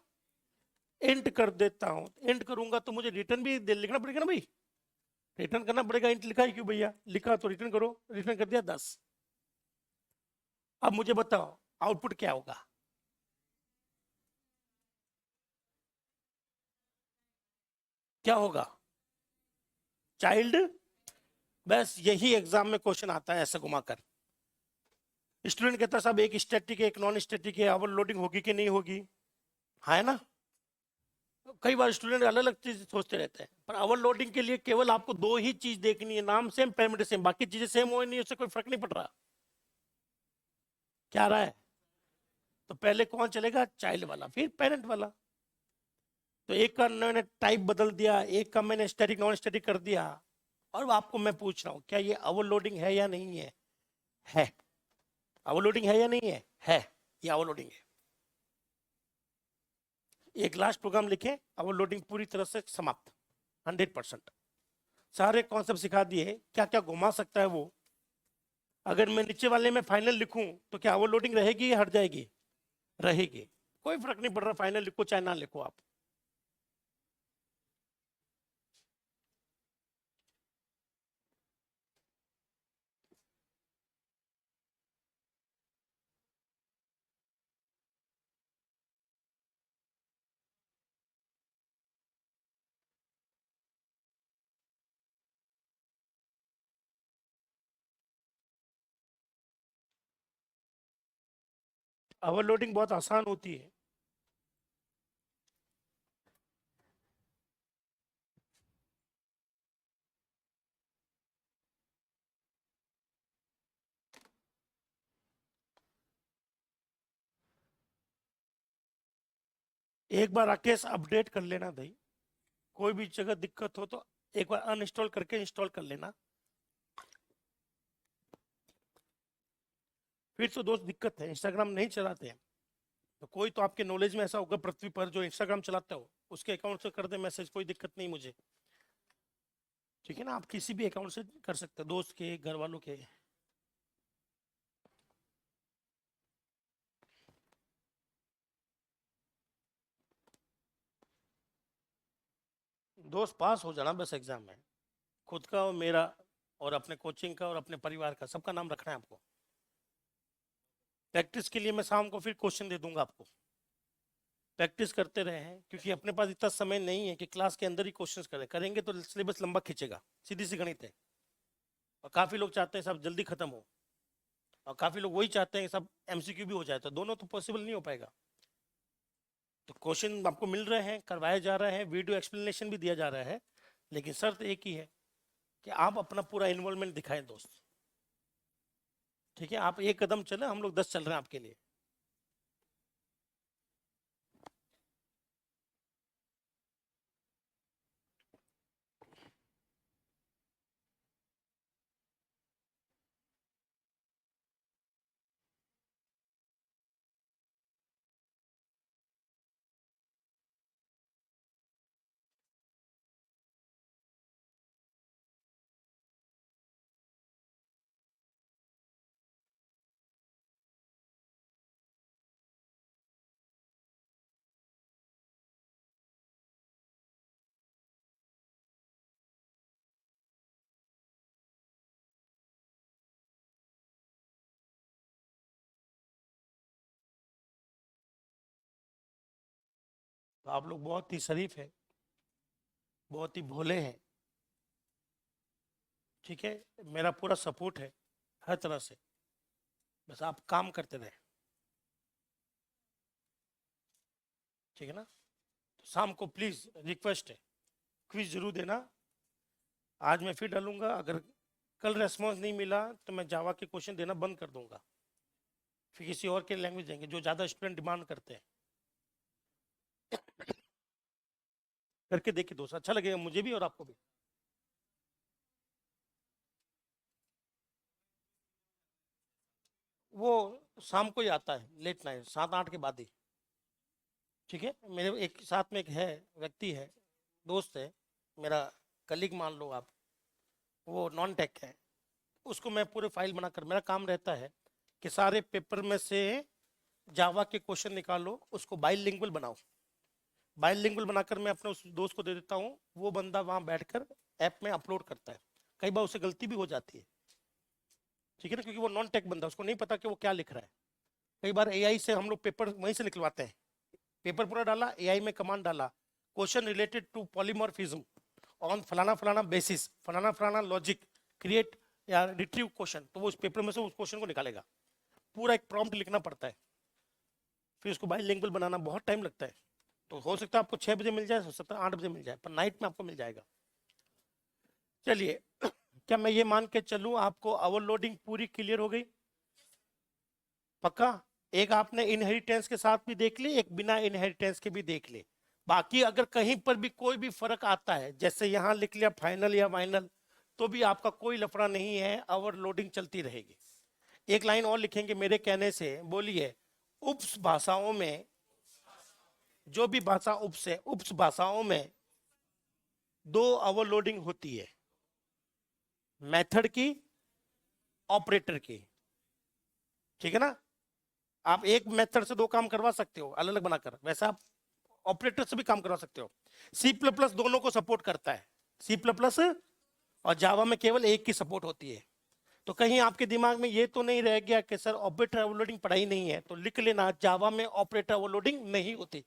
इंट कर देता हूं। इंट करूंगा तो मुझे रिटर्न भी लिखना पड़ेगा ना भाई, रिटर्न करना पड़ेगा। इंट लिखा है क्यों भैया? लिखा तो रिटर्न करो, रिटर्न कर दिया 10। अब मुझे बताओ आउटपुट क्या होगा? क्या होगा? चाइल्ड। बस यही एग्जाम में क्वेश्चन आता है ऐसे घुमाकर। स्टूडेंट कहता है साहब एक स्टैटिक है एक नॉन स्टैटिक है, ओवरलोडिंग होगी कि नहीं होगी? है ना? कई बार स्टूडेंट अलग अलग चीज सोचते रहते हैं, पर ओवरलोडिंग के लिए केवल आपको दो ही चीज देखनी है, नाम सेम पैरामीटर सेम, बाकी चीजें सेम हो नहीं उससे कोई फर्क नहीं पड़ रहा। क्या रहा है? तो पहले कौन चलेगा? चाइल्ड वाला, फिर पेरेंट वाला। तो एक का मैंने टाइप बदल दिया, एक का मैंने स्टैटिक नॉन स्टैटिक कर दिया। और आपको मैं पूछ रहा हूं क्या ये ओवरलोडिंग है या नहीं है? है। ओवरलोडिंग है या नहीं है? है। ये ओवरलोडिंग है। एक लास्ट प्रोग्राम लिखें, ओवरलोडिंग पूरी तरह से समाप्त, 100%। सारे कॉन्सेप्ट सिखा दिए, क्या क्या घुमा सकता है वो। अगर मैं नीचे वाले में फाइनल लिखूं तो क्या ओवरलोडिंग रहेगी या हट जाएगी? रहेगी। कोई फर्क नहीं पड़ रहा फाइनल लिखो चाहे ना लिखो आप। ओवरलोडिंग बहुत आसान होती है। एक बार राकेश अपडेट कर लेना भाई, कोई भी जगह दिक्कत हो तो एक बार अनइंस्टॉल करके इंस्टॉल कर लेना। फिर तो दोस्त दिक्कत है, इंस्टाग्राम नहीं चलाते हैं तो कोई तो आपके नॉलेज में ऐसा होगा पृथ्वी पर जो इंस्टाग्राम चलाता हो, उसके अकाउंट से कर दे मैसेज, कोई दिक्कत नहीं मुझे, ठीक है ना। आप किसी भी अकाउंट से कर सकते हो, दोस्त के, घर वालों के। दोस्त पास हो जाना बस एग्जाम में, खुद का और मेरा और अपने कोचिंग का और अपने परिवार का, सबका नाम रखना है आपको। प्रैक्टिस के लिए मैं शाम को फिर क्वेश्चन दे दूंगा आपको, प्रैक्टिस करते रहे हैं, क्योंकि अपने पास इतना समय नहीं है कि क्लास के अंदर ही क्वेश्चंस करें, करेंगे तो सिलेबस लंबा खींचेगा, सीधी सी गणित है। और काफ़ी लोग चाहते हैं सब जल्दी खत्म हो, और काफ़ी लोग वही चाहते हैं कि सब एमसीक्यू भी हो जाए, तो दोनों तो पॉसिबल नहीं हो पाएगा। तो क्वेश्चन आपको मिल रहे हैं, करवाए जा रहे हैं, वीडियो एक्सप्लेनेशन भी दिया जा रहा है, लेकिन शर्त एक ही है कि आप अपना पूरा इन्वॉल्वमेंट दिखाएं दोस्त, ठीक है। आप एक कदम चले, हम लोग 10 चल रहे हैं आपके लिए। तो आप लोग बहुत ही शरीफ है, बहुत ही भोले हैं, ठीक है। मेरा पूरा सपोर्ट है हर तरह से, बस आप काम करते रहे, ठीक है ना। तो शाम को प्लीज रिक्वेस्ट है, क्विज जरूर देना। आज मैं फिर डालूंगा, अगर कल रेस्पॉन्स नहीं मिला तो मैं जावा के क्वेश्चन देना बंद कर दूंगा, फिर किसी और के लैंग्वेज देंगे जो ज़्यादा स्टूडेंट डिमांड करते हैं। करके देखिए दोस्त, अच्छा लगेगा मुझे भी और आपको भी। वो शाम को ही आता है, लेट नाइट 7-8 के बाद ही, ठीक है। मेरे एक साथ में एक है, व्यक्ति है, दोस्त है मेरा, कलीग मान लो आप, वो नॉन टेक है, उसको मैं पूरे फाइल बनाकर, मेरा काम रहता है कि सारे पेपर में से जावा के क्वेश्चन निकालो, उसको बाइलिंगुअल बनाओ, बाइलिंगुअल बनाकर मैं अपने उस दोस्त को दे देता हूँ, वो बंदा वहाँ बैठकर ऐप में अपलोड करता है। कई बार उससे गलती भी हो जाती है, ठीक है ना, क्योंकि वो नॉन टेक बंदा, उसको नहीं पता कि वो क्या लिख रहा है। कई बार एआई से हम लोग पेपर वहीं से निकलवाते हैं, पेपर पूरा डाला एआई में, कमांड डाला, question related to polymorphism on फलाना फलाना बेसिस, फलाना फलाना लॉजिक, क्रिएट या रिट्रीव क्वेश्चन, तो वो उस पेपर में से उस क्वेश्चन को निकालेगा। पूरा एक प्रॉम्प्ट लिखना पड़ता है, फिर उसको बाइलिंगुअल बनाना बहुत टाइम लगता है। तो हो सकता है आपको 6 बजे मिल जाए, हो सकता है 8 बजे मिल जाए, पर नाइट में आपको मिल जाएगा। चलिए, क्या मैं ये मान के चलूं आपको ओवरलोडिंग पूरी क्लियर हो गई? पक्का? एक आपने इनहेरिटेंस के साथ भी देख ली, एक बिना इनहेरिटेंस के भी देख ली। बाकी अगर कहीं पर भी कोई भी फर्क आता है, जैसे यहां लिख लिया फाइनल या फाइनल, तो भी आपका कोई लफड़ा नहीं है, ओवरलोडिंग चलती रहेगी। एक लाइन और लिखेंगे मेरे कहने से, बोलिए। उपस भाषाओं में, जो भी भाषा उपस है, उपस भाषाओं में 2 ओवरलोडिंग होती है, मेथड की, ऑपरेटर की, ठीक है ना। आप एक मेथड से 2 काम करवा सकते हो अलग अलग बनाकर, वैसा आप ऑपरेटर से भी काम करवा सकते हो। सी प्लस प्लस दोनों को सपोर्ट करता है, सी प्लस प्लस और जावा में केवल एक की सपोर्ट होती है। तो कहीं आपके दिमाग में ये तो नहीं रह गया कि सर ऑपरेटर ओवरलोडिंग पढ़ाई नहीं है, तो लिख लेना जावा में ऑपरेटर ओवरलोडिंग नहीं होती,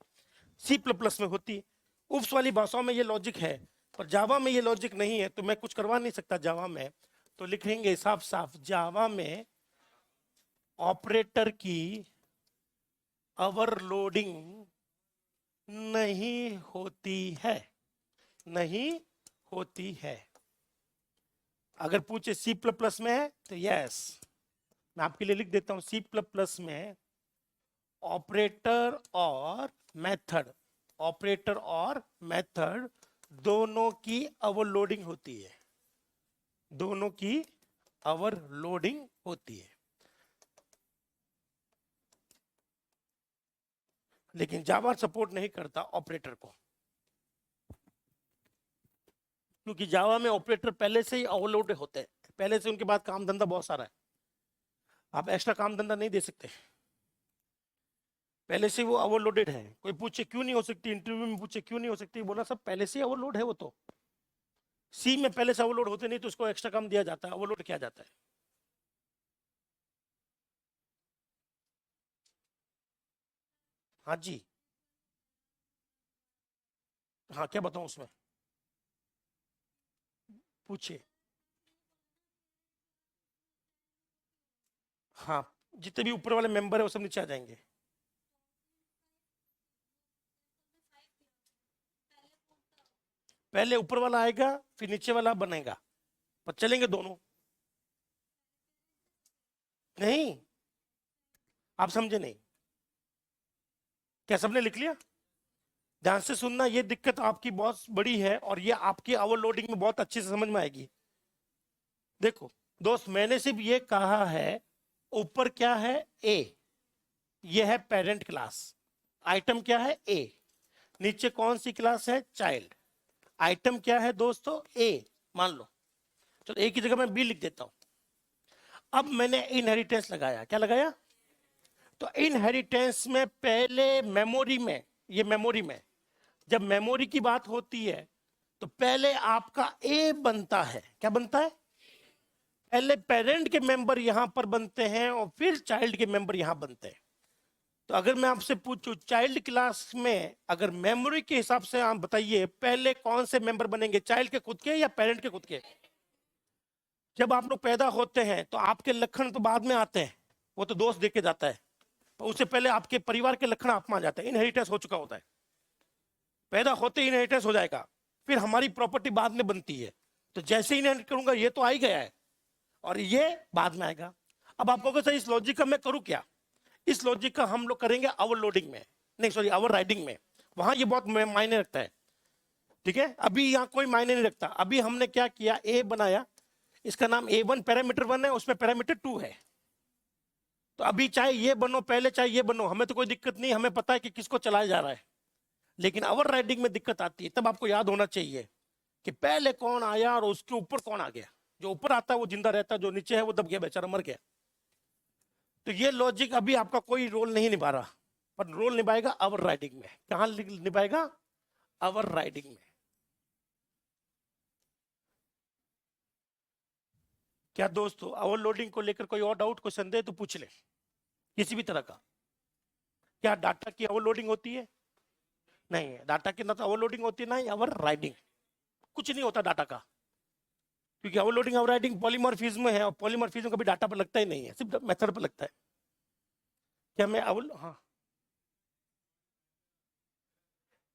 सी प्लस प्लस में होती है। उप्स वाली भाषाओं में ये लॉजिक है, पर जावा में ये लॉजिक नहीं है, तो मैं कुछ करवा नहीं सकता जावा में। तो लिखेंगे साफ साफ, जावा में ऑपरेटर की ओवरलोडिंग नहीं होती है, नहीं होती है। अगर पूछे सी प्लस प्लस में है तो यस, मैं आपके लिए लिख देता हूं, सी प्लस प्लस में ऑपरेटर और मेथड, ऑपरेटर और मेथड दोनों की ओवरलोडिंग होती है, दोनों की ओवरलोडिंग होती है। लेकिन जावा सपोर्ट नहीं करता ऑपरेटर को, क्योंकि जावा में ऑपरेटर पहले से ही ओवरलोड होते हैं, पहले से उनके पास काम धंधा बहुत सारा है, आप एक्स्ट्रा काम धंधा नहीं दे सकते, पहले से वो ओवरलोडेड है। कोई पूछे क्यों नहीं हो सकती, इंटरव्यू में पूछे क्यों नहीं हो सकती, बोला सब पहले से ओवरलोड है। वो तो सी में पहले से ओवरलोड होते नहीं तो उसको एक्स्ट्रा काम दिया जाता है, ओवरलोड किया जाता है। हाँ जी, हाँ क्या बताऊं उसमें, पूछिए। हाँ, जितने भी ऊपर वाले मेंबर है वो सब नीचे आ जाएंगे। पहले ऊपर वाला आएगा फिर नीचे वाला बनेगा, पर चलेंगे दोनों। नहीं, आप समझे नहीं क्या, सबने लिख लिया? ध्यान से सुनना, ये दिक्कत आपकी बहुत बड़ी है और ये आपकी ओवरलोडिंग में बहुत अच्छे से समझ में आएगी। देखो दोस्त, मैंने सिर्फ ये कहा है ऊपर क्या है, ए, ये है पेरेंट क्लास, आइटम क्या है ए, नीचे कौन सी क्लास है, चाइल्ड, आइटम क्या है दोस्तों ए, मान लो। चलो ए की जगह मैं बी लिख देता हूं। अब मैंने इनहेरिटेंस लगाया, क्या लगाया, तो इनहेरिटेंस में पहले मेमोरी में, ये मेमोरी में जब मेमोरी की बात होती है तो पहले आपका ए बनता है, क्या बनता है, पहले पेरेंट के मेंबर यहां पर बनते हैं और फिर चाइल्ड के मेंबर यहां बनते हैं। तो अगर मैं आपसे पूछूं चाइल्ड क्लास में अगर मेमोरी के हिसाब से आप बताइए पहले कौन से मेंबर बनेंगे, चाइल्ड के खुद के या पेरेंट के खुद के? जब आप लोग पैदा होते हैं तो आपके लक्षण तो बाद में आते हैं, वो तो दोस्त देके जाता है, तो उससे पहले आपके परिवार के लक्षण आप में आ जाते हैं, इनहेरिटेंस हो चुका होता है, पैदा होते ही इनहेरिटेंस हो जाएगा, फिर हमारी प्रॉपर्टी बाद में बनती है। तो जैसे ही इनहेरिट करूंगा ये तो आ ही गया है और ये बाद में आएगा। अब आप कहोगे सर इस लॉजिक का मैं करूं क्या, इस लॉजिक का हम लोग करेंगे ओवरलोडिंग में, नहीं सॉरी ओवर राइडिंग में, वहां ये बहुत मायने रखता है। ठीक है, अभी यहाँ कोई मायने नहीं रखता। अभी हमने क्या किया, ए बनाया, इसका नाम A1 पैरामीटर 1 है, उसमें पैरामीटर 2 है। तो अभी चाहे ये बनो पहले चाहे ये बनो, हमें तो कोई दिक्कत नहीं, हमें पता है कि किसको चलाया जा रहा है। लेकिन ओवर राइडिंग में दिक्कत आती है, तब आपको याद होना चाहिए कि पहले कौन आया और उसके ऊपर कौन आ गया। जो ऊपर आता है वो जिंदा रहता है, जो नीचे है वो दब गया, बेचारा मर गया। तो ये लॉजिक अभी आपका कोई रोल नहीं निभा रहा, पर रोल निभाएगा ओवर राइडिंग में। कहां निभाएगा, ओवर राइडिंग में। क्या दोस्तों ओवरलोडिंग को लेकर कोई और डाउट, कोई संदेह तो पूछ ले, किसी भी तरह का। क्या डाटा की ओवरलोडिंग होती है? नहीं है, डाटा की ना तो ओवरलोडिंग होती है ना ही ओवर राइडिंग, कुछ नहीं होता डाटा का, क्योंकि ओवरलोडिंग ओवर राइडिंग पॉलीमॉर्फिज्म है और पॉलीमॉर्फिज्म कभी डाटा पर लगता ही नहीं है, सिर्फ मेथड पर लगता है। क्या मैं हाँ,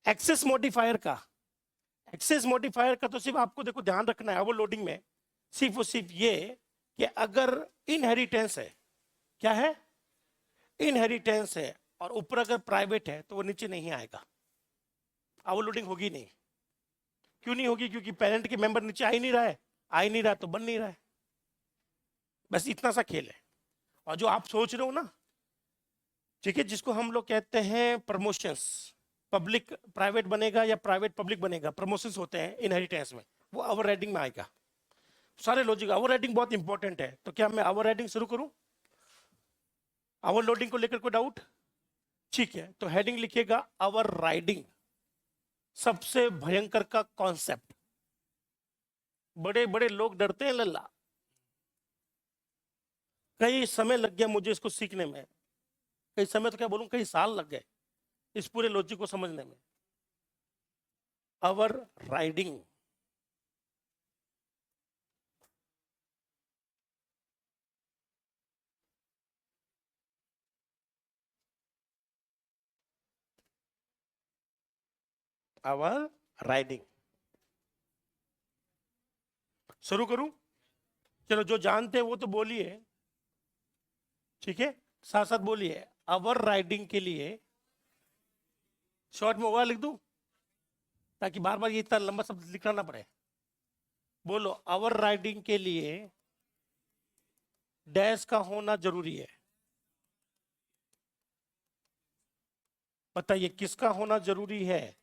एक्सेस मॉडिफायर का, एक्सेस मॉडिफायर का तो सिर्फ आपको देखो ध्यान रखना है ओवरलोडिंग में, सिर्फ और सिर्फ ये कि अगर इनहेरिटेंस है, क्या है, इनहेरिटेंस है और ऊपर अगर प्राइवेट है तो वो नीचे नहीं आएगा, ओवरलोडिंग होगी नहीं। क्यों नहीं होगी, क्योंकि पेरेंट के मेंबर नीचे आ ही नहीं रहा है, आ ही नहीं रहा तो बन नहीं रहा है, बस इतना सा खेल है। और जो आप सोच रहे हो ना, ठीक है, जिसको हम लोग कहते हैं प्रमोशंस, पब्लिक प्राइवेट बनेगा या प्राइवेट पब्लिक बनेगा, प्रमोशंस होते हैं इनहेरिटेंस में, वो ओवर राइडिंग में आएगा। सारे लॉजिक, ओवर राइडिंग बहुत इंपॉर्टेंट है। तो क्या मैं ओवर राइडिंग शुरू करूं, ओवरलोडिंग को लेकर कोई डाउट? ठीक है, तो हेडिंग लिखिएगा ओवर राइडिंग, सबसे भयंकर का कॉन्सेप्ट। बड़े बड़े लोग डरते हैं लल्ला, कई समय लग गया मुझे इसको सीखने में, कई समय तो क्या बोलूं कई साल लग गए इस पूरे लॉजिक को समझने में। Overriding overriding. शुरू करूं? चलो, जो जानते हैं वो तो बोलिए, ठीक है, साथ साथ बोलिए। आवर राइडिंग के लिए शॉर्ट में ओवर लिख दूं, ताकि बार बार ये इतना लंबा शब्द लिखना ना पड़े। बोलो, आवर राइडिंग के लिए डैश का होना जरूरी है। बताइए किसका होना जरूरी है?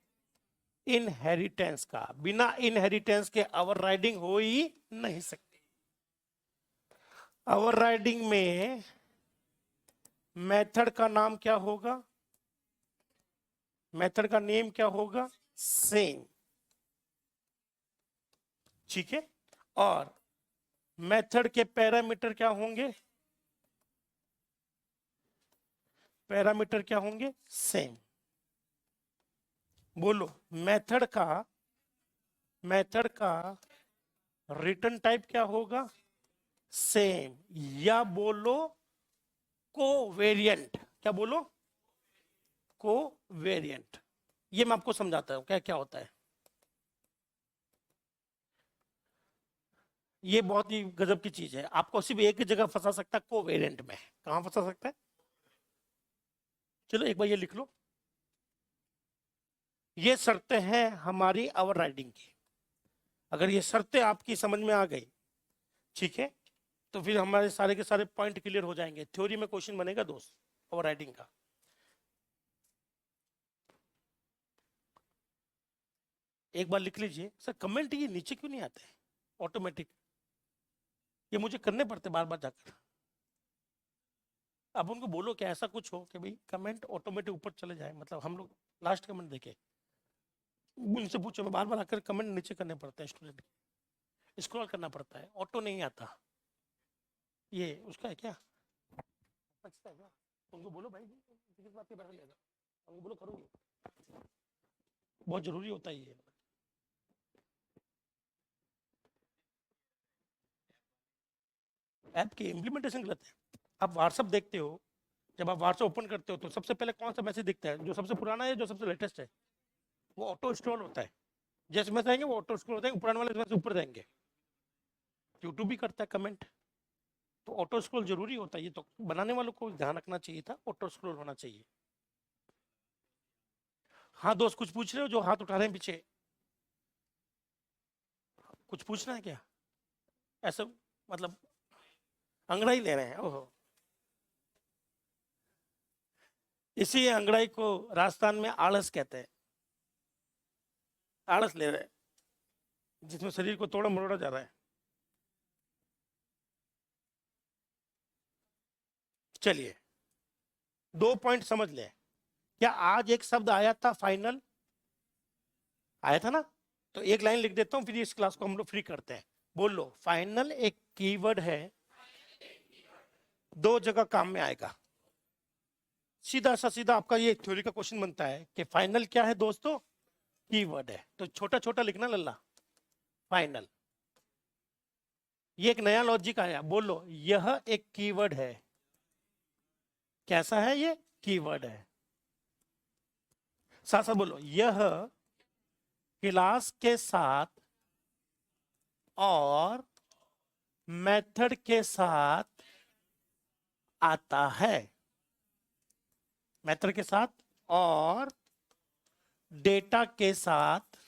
इनहेरिटेंस का। बिना इनहेरिटेंस के आवर राइडिंग हो ही नहीं सकती। आवर राइडिंग में मेथड का नाम क्या होगा? मेथड का नेम क्या होगा? सेम। ठीक है, और मेथड के पैरामीटर क्या होंगे? पैरामीटर क्या होंगे? सेम। बोलो, मेथड का रिटर्न टाइप क्या होगा? सेम। या बोलो कोवेरिएंट। क्या बोलो? कोवेरिएंट। ये मैं आपको समझाता हूं क्या क्या होता है। ये बहुत ही गजब की चीज है, आपको सिर्फ एक ही जगह फंसा सकता है, कोवेरिएंट में। कहां फंसा सकता है? चलो एक बार ये लिख लो। ये शर्तें हैं हमारी आवर राइडिंग की। अगर ये शर्तें आपकी समझ में आ गई, ठीक है, तो फिर हमारे सारे के सारे पॉइंट क्लियर हो जाएंगे। थ्योरी में क्वेश्चन बनेगा दोस्त ओवर राइडिंग का। एक बार लिख लीजिए। सर कमेंट ये नीचे क्यों नहीं आते ऑटोमेटिक? ये मुझे करने पड़ते बार बार जाकर। अब उनको बोलो कि ऐसा कुछ हो कि भाई कमेंट ऑटोमेटिक ऊपर चले जाए, मतलब हम लोग लास्ट कमेंट देखें। उनसे पूछो, मैं बार बार आकर कमेंट नीचे करने पड़ते हैं स्टूडेंट के, स्क्रॉल करना पड़ता है, ऑटो नहीं आता। ये उसका है क्या? अच्छा है क्या? उनको बोलो भाई किस बात के पैसा लेगा, उनको बोलो करूँगी, बहुत जरूरी होता है ये। ऐप की इम्प्लीमेंटेशन गलत है। आप व्हाट्सअप देखते हो, जब आप व्हाट्सअप ओपन करते हो तो सबसे पहले कौन सा मैसेज दिखता है? जो सबसे पुराना है, जो सबसे लेटेस्ट है, वो ऑटो स्क्रॉल होता है। जैसे मैसेज आएंगे वो ऑटो स्क्रॉल होता है, पुराने वाले मैसेज ऊपर जाएंगे। यूट्यूब भी करता है कमेंट, तो ऑटो स्क्रॉल जरूरी होता है। ये तो बनाने वालों को ध्यान रखना चाहिए था, ऑटो स्क्रॉल होना चाहिए। हाँ दोस्त, कुछ पूछ रहे हो? जो हाथ उठा रहे हैं पीछे, कुछ पूछना है क्या? ऐसा मतलब अंगड़ाई ले रहे हैं? ओहो, इसी अंगड़ाई को राजस्थान में आलस कहते हैं। आलस ले रहे हैं, जिसमें शरीर को तोड़ा मरोड़ा जा रहा है। चलिए, 2 पॉइंट समझ ले। क्या आज एक शब्द आया था फाइनल? आया था ना? तो एक लाइन लिख देता हूं, फिर इस क्लास को हम लोग फ्री करते हैं। बोल लो, फाइनल एक कीवर्ड है, 2 जगह काम में आएगा। सीधा सा सीधा आपका ये थ्योरी का क्वेश्चन बनता है कि फाइनल क्या है दोस्तों? कीवर्ड है। तो छोटा छोटा लिखना लल्ला, फाइनल। ये एक नया लॉजिक आया। बोलो, यह एक कीवर्ड है। कैसा है ये? कीवर्ड है। साथ साथ बोलो, यह क्लास के साथ और मेथड के साथ आता है। मेथड के साथ और डेटा के साथ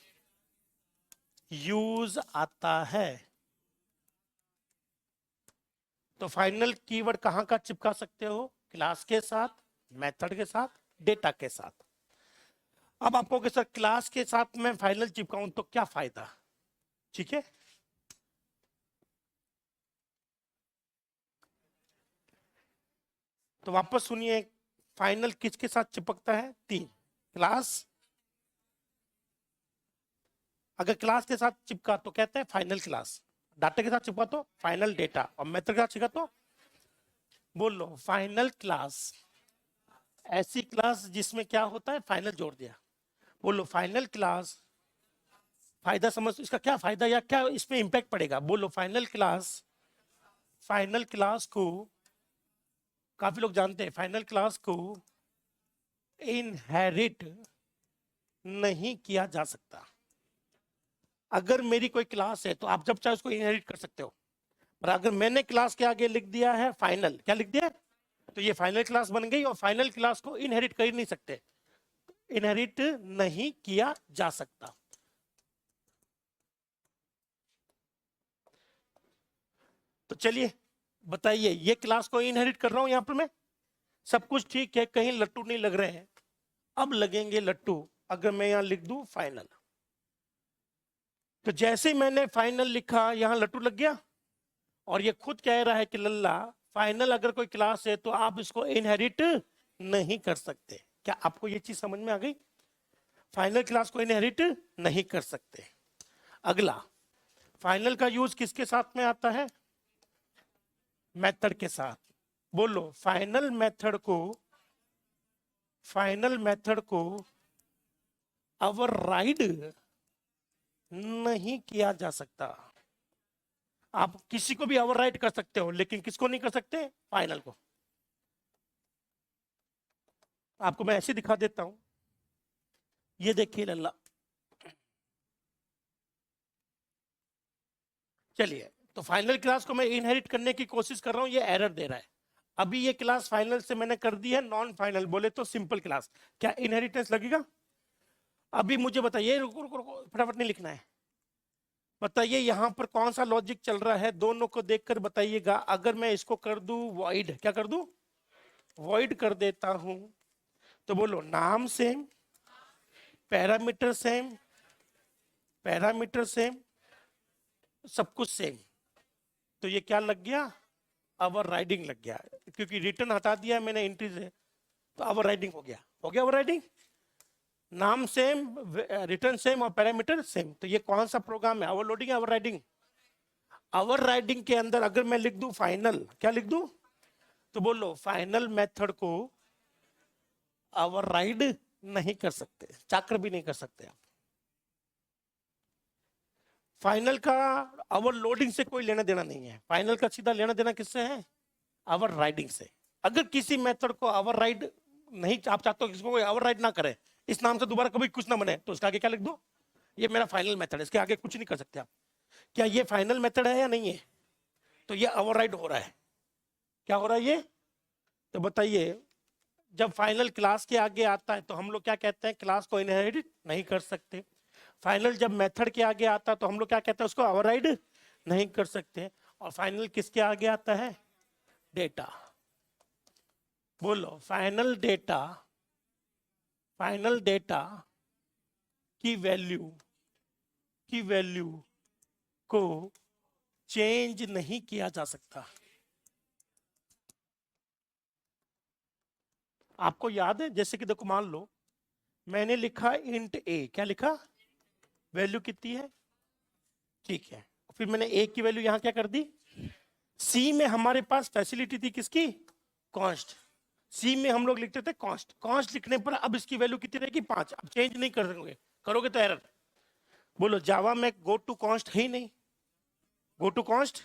यूज आता है। तो फाइनल कीवर्ड कहां का चिपका सकते हो? क्लास के साथ, मेथड के साथ, डेटा के साथ। अब आपको के साथ क्लास के साथ मैं फाइनल चिपकाऊं तो क्या फायदा? ठीक है, तो वापस सुनिए, फाइनल किसके साथ चिपकता है? 3, क्लास। अगर क्लास के साथ चिपका तो कहते हैं फाइनल क्लास, डाटा के साथ चिपका तो फाइनल डेटा, और मेथड के साथ चिपका तो बोल लो फाइनल क्लास। ऐसी क्लास जिसमें क्या होता है? फाइनल जोड़ दिया। बोलो फाइनल क्लास। फायदा समझ, इसका क्या फायदा या क्या इसमें इंपैक्ट पड़ेगा? बोलो फाइनल क्लास। फाइनल क्लास को काफी लोग जानते हैं, फाइनल क्लास को इनहेरिट नहीं किया जा सकता। अगर मेरी कोई क्लास है तो आप जब चाहे उसको इनहेरिट कर सकते हो, पर अगर मैंने क्लास के आगे लिख दिया है फाइनल, क्या लिख दिया, तो ये फाइनल क्लास बन गई और फाइनल क्लास को इनहेरिट कर ही नहीं सकते, इनहेरिट नहीं किया जा सकता। तो चलिए बताइए, ये क्लास को इनहेरिट कर रहा हूं यहां पर मैं, सब कुछ ठीक है, कहीं लट्टू नहीं लग रहे हैं। अब लगेंगे लट्टू अगर मैं यहां लिख दूं फाइनल। तो जैसे मैंने फाइनल लिखा यहां लट्टू लग गया, और ये खुद कह रहा है कि लल्ला फाइनल अगर कोई क्लास है तो आप इसको इनहेरिट नहीं कर सकते। क्या आपको ये चीज समझ में आ गई? फाइनल क्लास को इनहेरिट नहीं कर सकते। अगला, फाइनल का यूज किसके साथ में आता है? मेथड के साथ। बोलो, फाइनल मेथड को ओवरराइड नहीं किया जा सकता। आप किसी को भी ओवरराइड कर सकते हो, लेकिन किसको नहीं कर सकते? फाइनल को। आपको मैं ऐसे दिखा देता हूं, ये देखिए लल्ला, चलिए, तो फाइनल क्लास को मैं इनहेरिट करने की कोशिश कर रहा हूं, ये एरर दे रहा है। अभी ये क्लास फाइनल से मैंने कर दी है नॉन फाइनल, बोले तो सिंपल क्लास, क्या इनहेरिटेंस लगेगा? अभी मुझे बताइए, रुको रुको रुको, फटाफट नहीं लिखना है, बताइए यहां पर कौन सा लॉजिक चल रहा है, दोनों को देखकर बताइएगा। अगर मैं इसको कर दूं वॉइड, क्या कर दूं? वॉइड कर देता हूं, तो बोलो नाम same, parameter same, parameter same, सब कुछ सेम, तो ये क्या लग गया? ओवरराइडिंग लग गया, क्योंकि रिटर्न हटा दिया मैंने एंट्री से, तो ओवरराइडिंग हो गया, ओवरराइडिंग। नाम सेम, रिटर्न सेम और पैरामीटर सेम, तो ये कौन सा प्रोग्राम है? ओवरलोडिंग या ओवरराइडिंग? ओवरराइडिंग के अंदर अगर मैं लिख दूं फाइनल, क्या लिख दूं? तो बोलो फाइनल मेथड को ओवरराइड नहीं कर सकते, चाकर भी नहीं कर सकते आप। फाइनल का ओवरलोडिंग से कोई लेना देना नहीं है, फाइनल का सीधा लेना देना किससे है? ओवरराइडिंग से। अगर किसी मेथड को ओवरराइड नहीं, आप चाहते हो किसी को ओवरराइड ना करे, इस नाम से दोबारा कभी कुछ ना बने, तो इसके आगे क्या लिख दो? ये मेरा फाइनल मेथड है, इसके आगे कुछ नहीं कर सकते आप। क्या ये फाइनल मेथड है या नहीं है? तो ये ओवरराइड हो रहा है। क्या हो रहा है ये? तो बताइए, जब फाइनल क्लास के आगे आता है तो हम लोग क्या कहते हैं? क्लास को इनहेरिट नहीं कर सकते। फाइनल जब मेथड के आगे आता है तो हम लोग क्या कहते हैं? उसको ओवरराइड नहीं कर सकते। और फाइनल किसके आगे आता है? डेटा। बोलो, फाइनल डेटा की वैल्यू को चेंज नहीं किया जा सकता। आपको याद है, जैसे कि देखो, मान लो मैंने लिखा इंट ए, क्या लिखा? वैल्यू कितनी है? ठीक है, फिर मैंने ए की वैल्यू यहां क्या कर दी? सी में हमारे पास फैसिलिटी थी किसकी? कॉन्स्ट। सी में हम लोग लिखते थे कॉन्स्ट, कॉन्स्ट लिखने पर अब इसकी वैल्यू कितनी रहेगी? 5। अब चेंज नहीं कर सकोगे, करोगे तो एरर। बोलो, जावा में गो टू कॉन्स्ट है ही नहीं, गो टू कॉन्स्ट,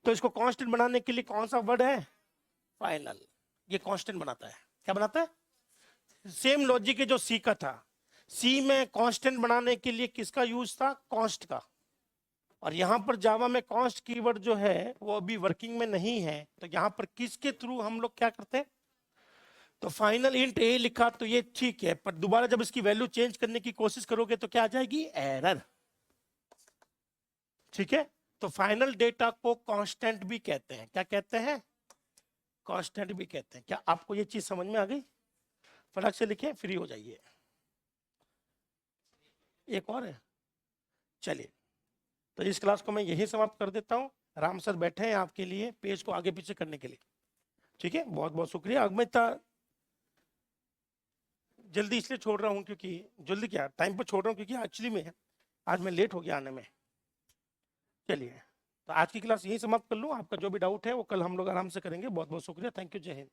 तो इसको कांस्टेंट बनाने के लिए कौन सा वर्ड है? फाइनल। ये कांस्टेंट बनाता है, क्या बनाता है? सेम लॉजिक है जो सी का था, सी में कांस्टेंट बनाने के लिए किसका यूज था? कॉन्स्ट का। और यहां पर जावा में कॉन्स्ट कीवर्ड जो है वो अभी वर्किंग में नहीं है, तो यहां पर किसके थ्रू हम लोग क्या करते हैं? तो फाइनल इंट ए लिखा तो ये ठीक है, पर दोबारा जब इसकी वैल्यू चेंज करने की कोशिश करोगे तो क्या आ जाएगी? एरर। ठीक है, तो फाइनल डेटा को कांस्टेंट भी कहते हैं, क्या कहते हैं? कांस्टेंट भी कहते हैं। क्या आपको ये चीज समझ में आ गई? फटाक से लिखे, फ्री हो जाइए। एक और है, चलिए, तो इस क्लास को मैं यही समाप्त कर देता हूँ। राम सर बैठे हैं आपके लिए पेज को आगे पीछे करने के लिए। ठीक है, बहुत बहुत शुक्रिया। अब मैं जल्दी इसलिए छोड़ रहा हूँ क्योंकि, जल्दी क्या, टाइम पर छोड़ रहा हूँ क्योंकि एक्चुअली में आज मैं लेट हो गया आने में। चलिए, तो आज की क्लास यही समाप्त कर लूँ, आपका जो भी डाउट है वो कल हम लोग आराम से करेंगे। बहुत बहुत शुक्रिया, थैंक यू, जय हिंद।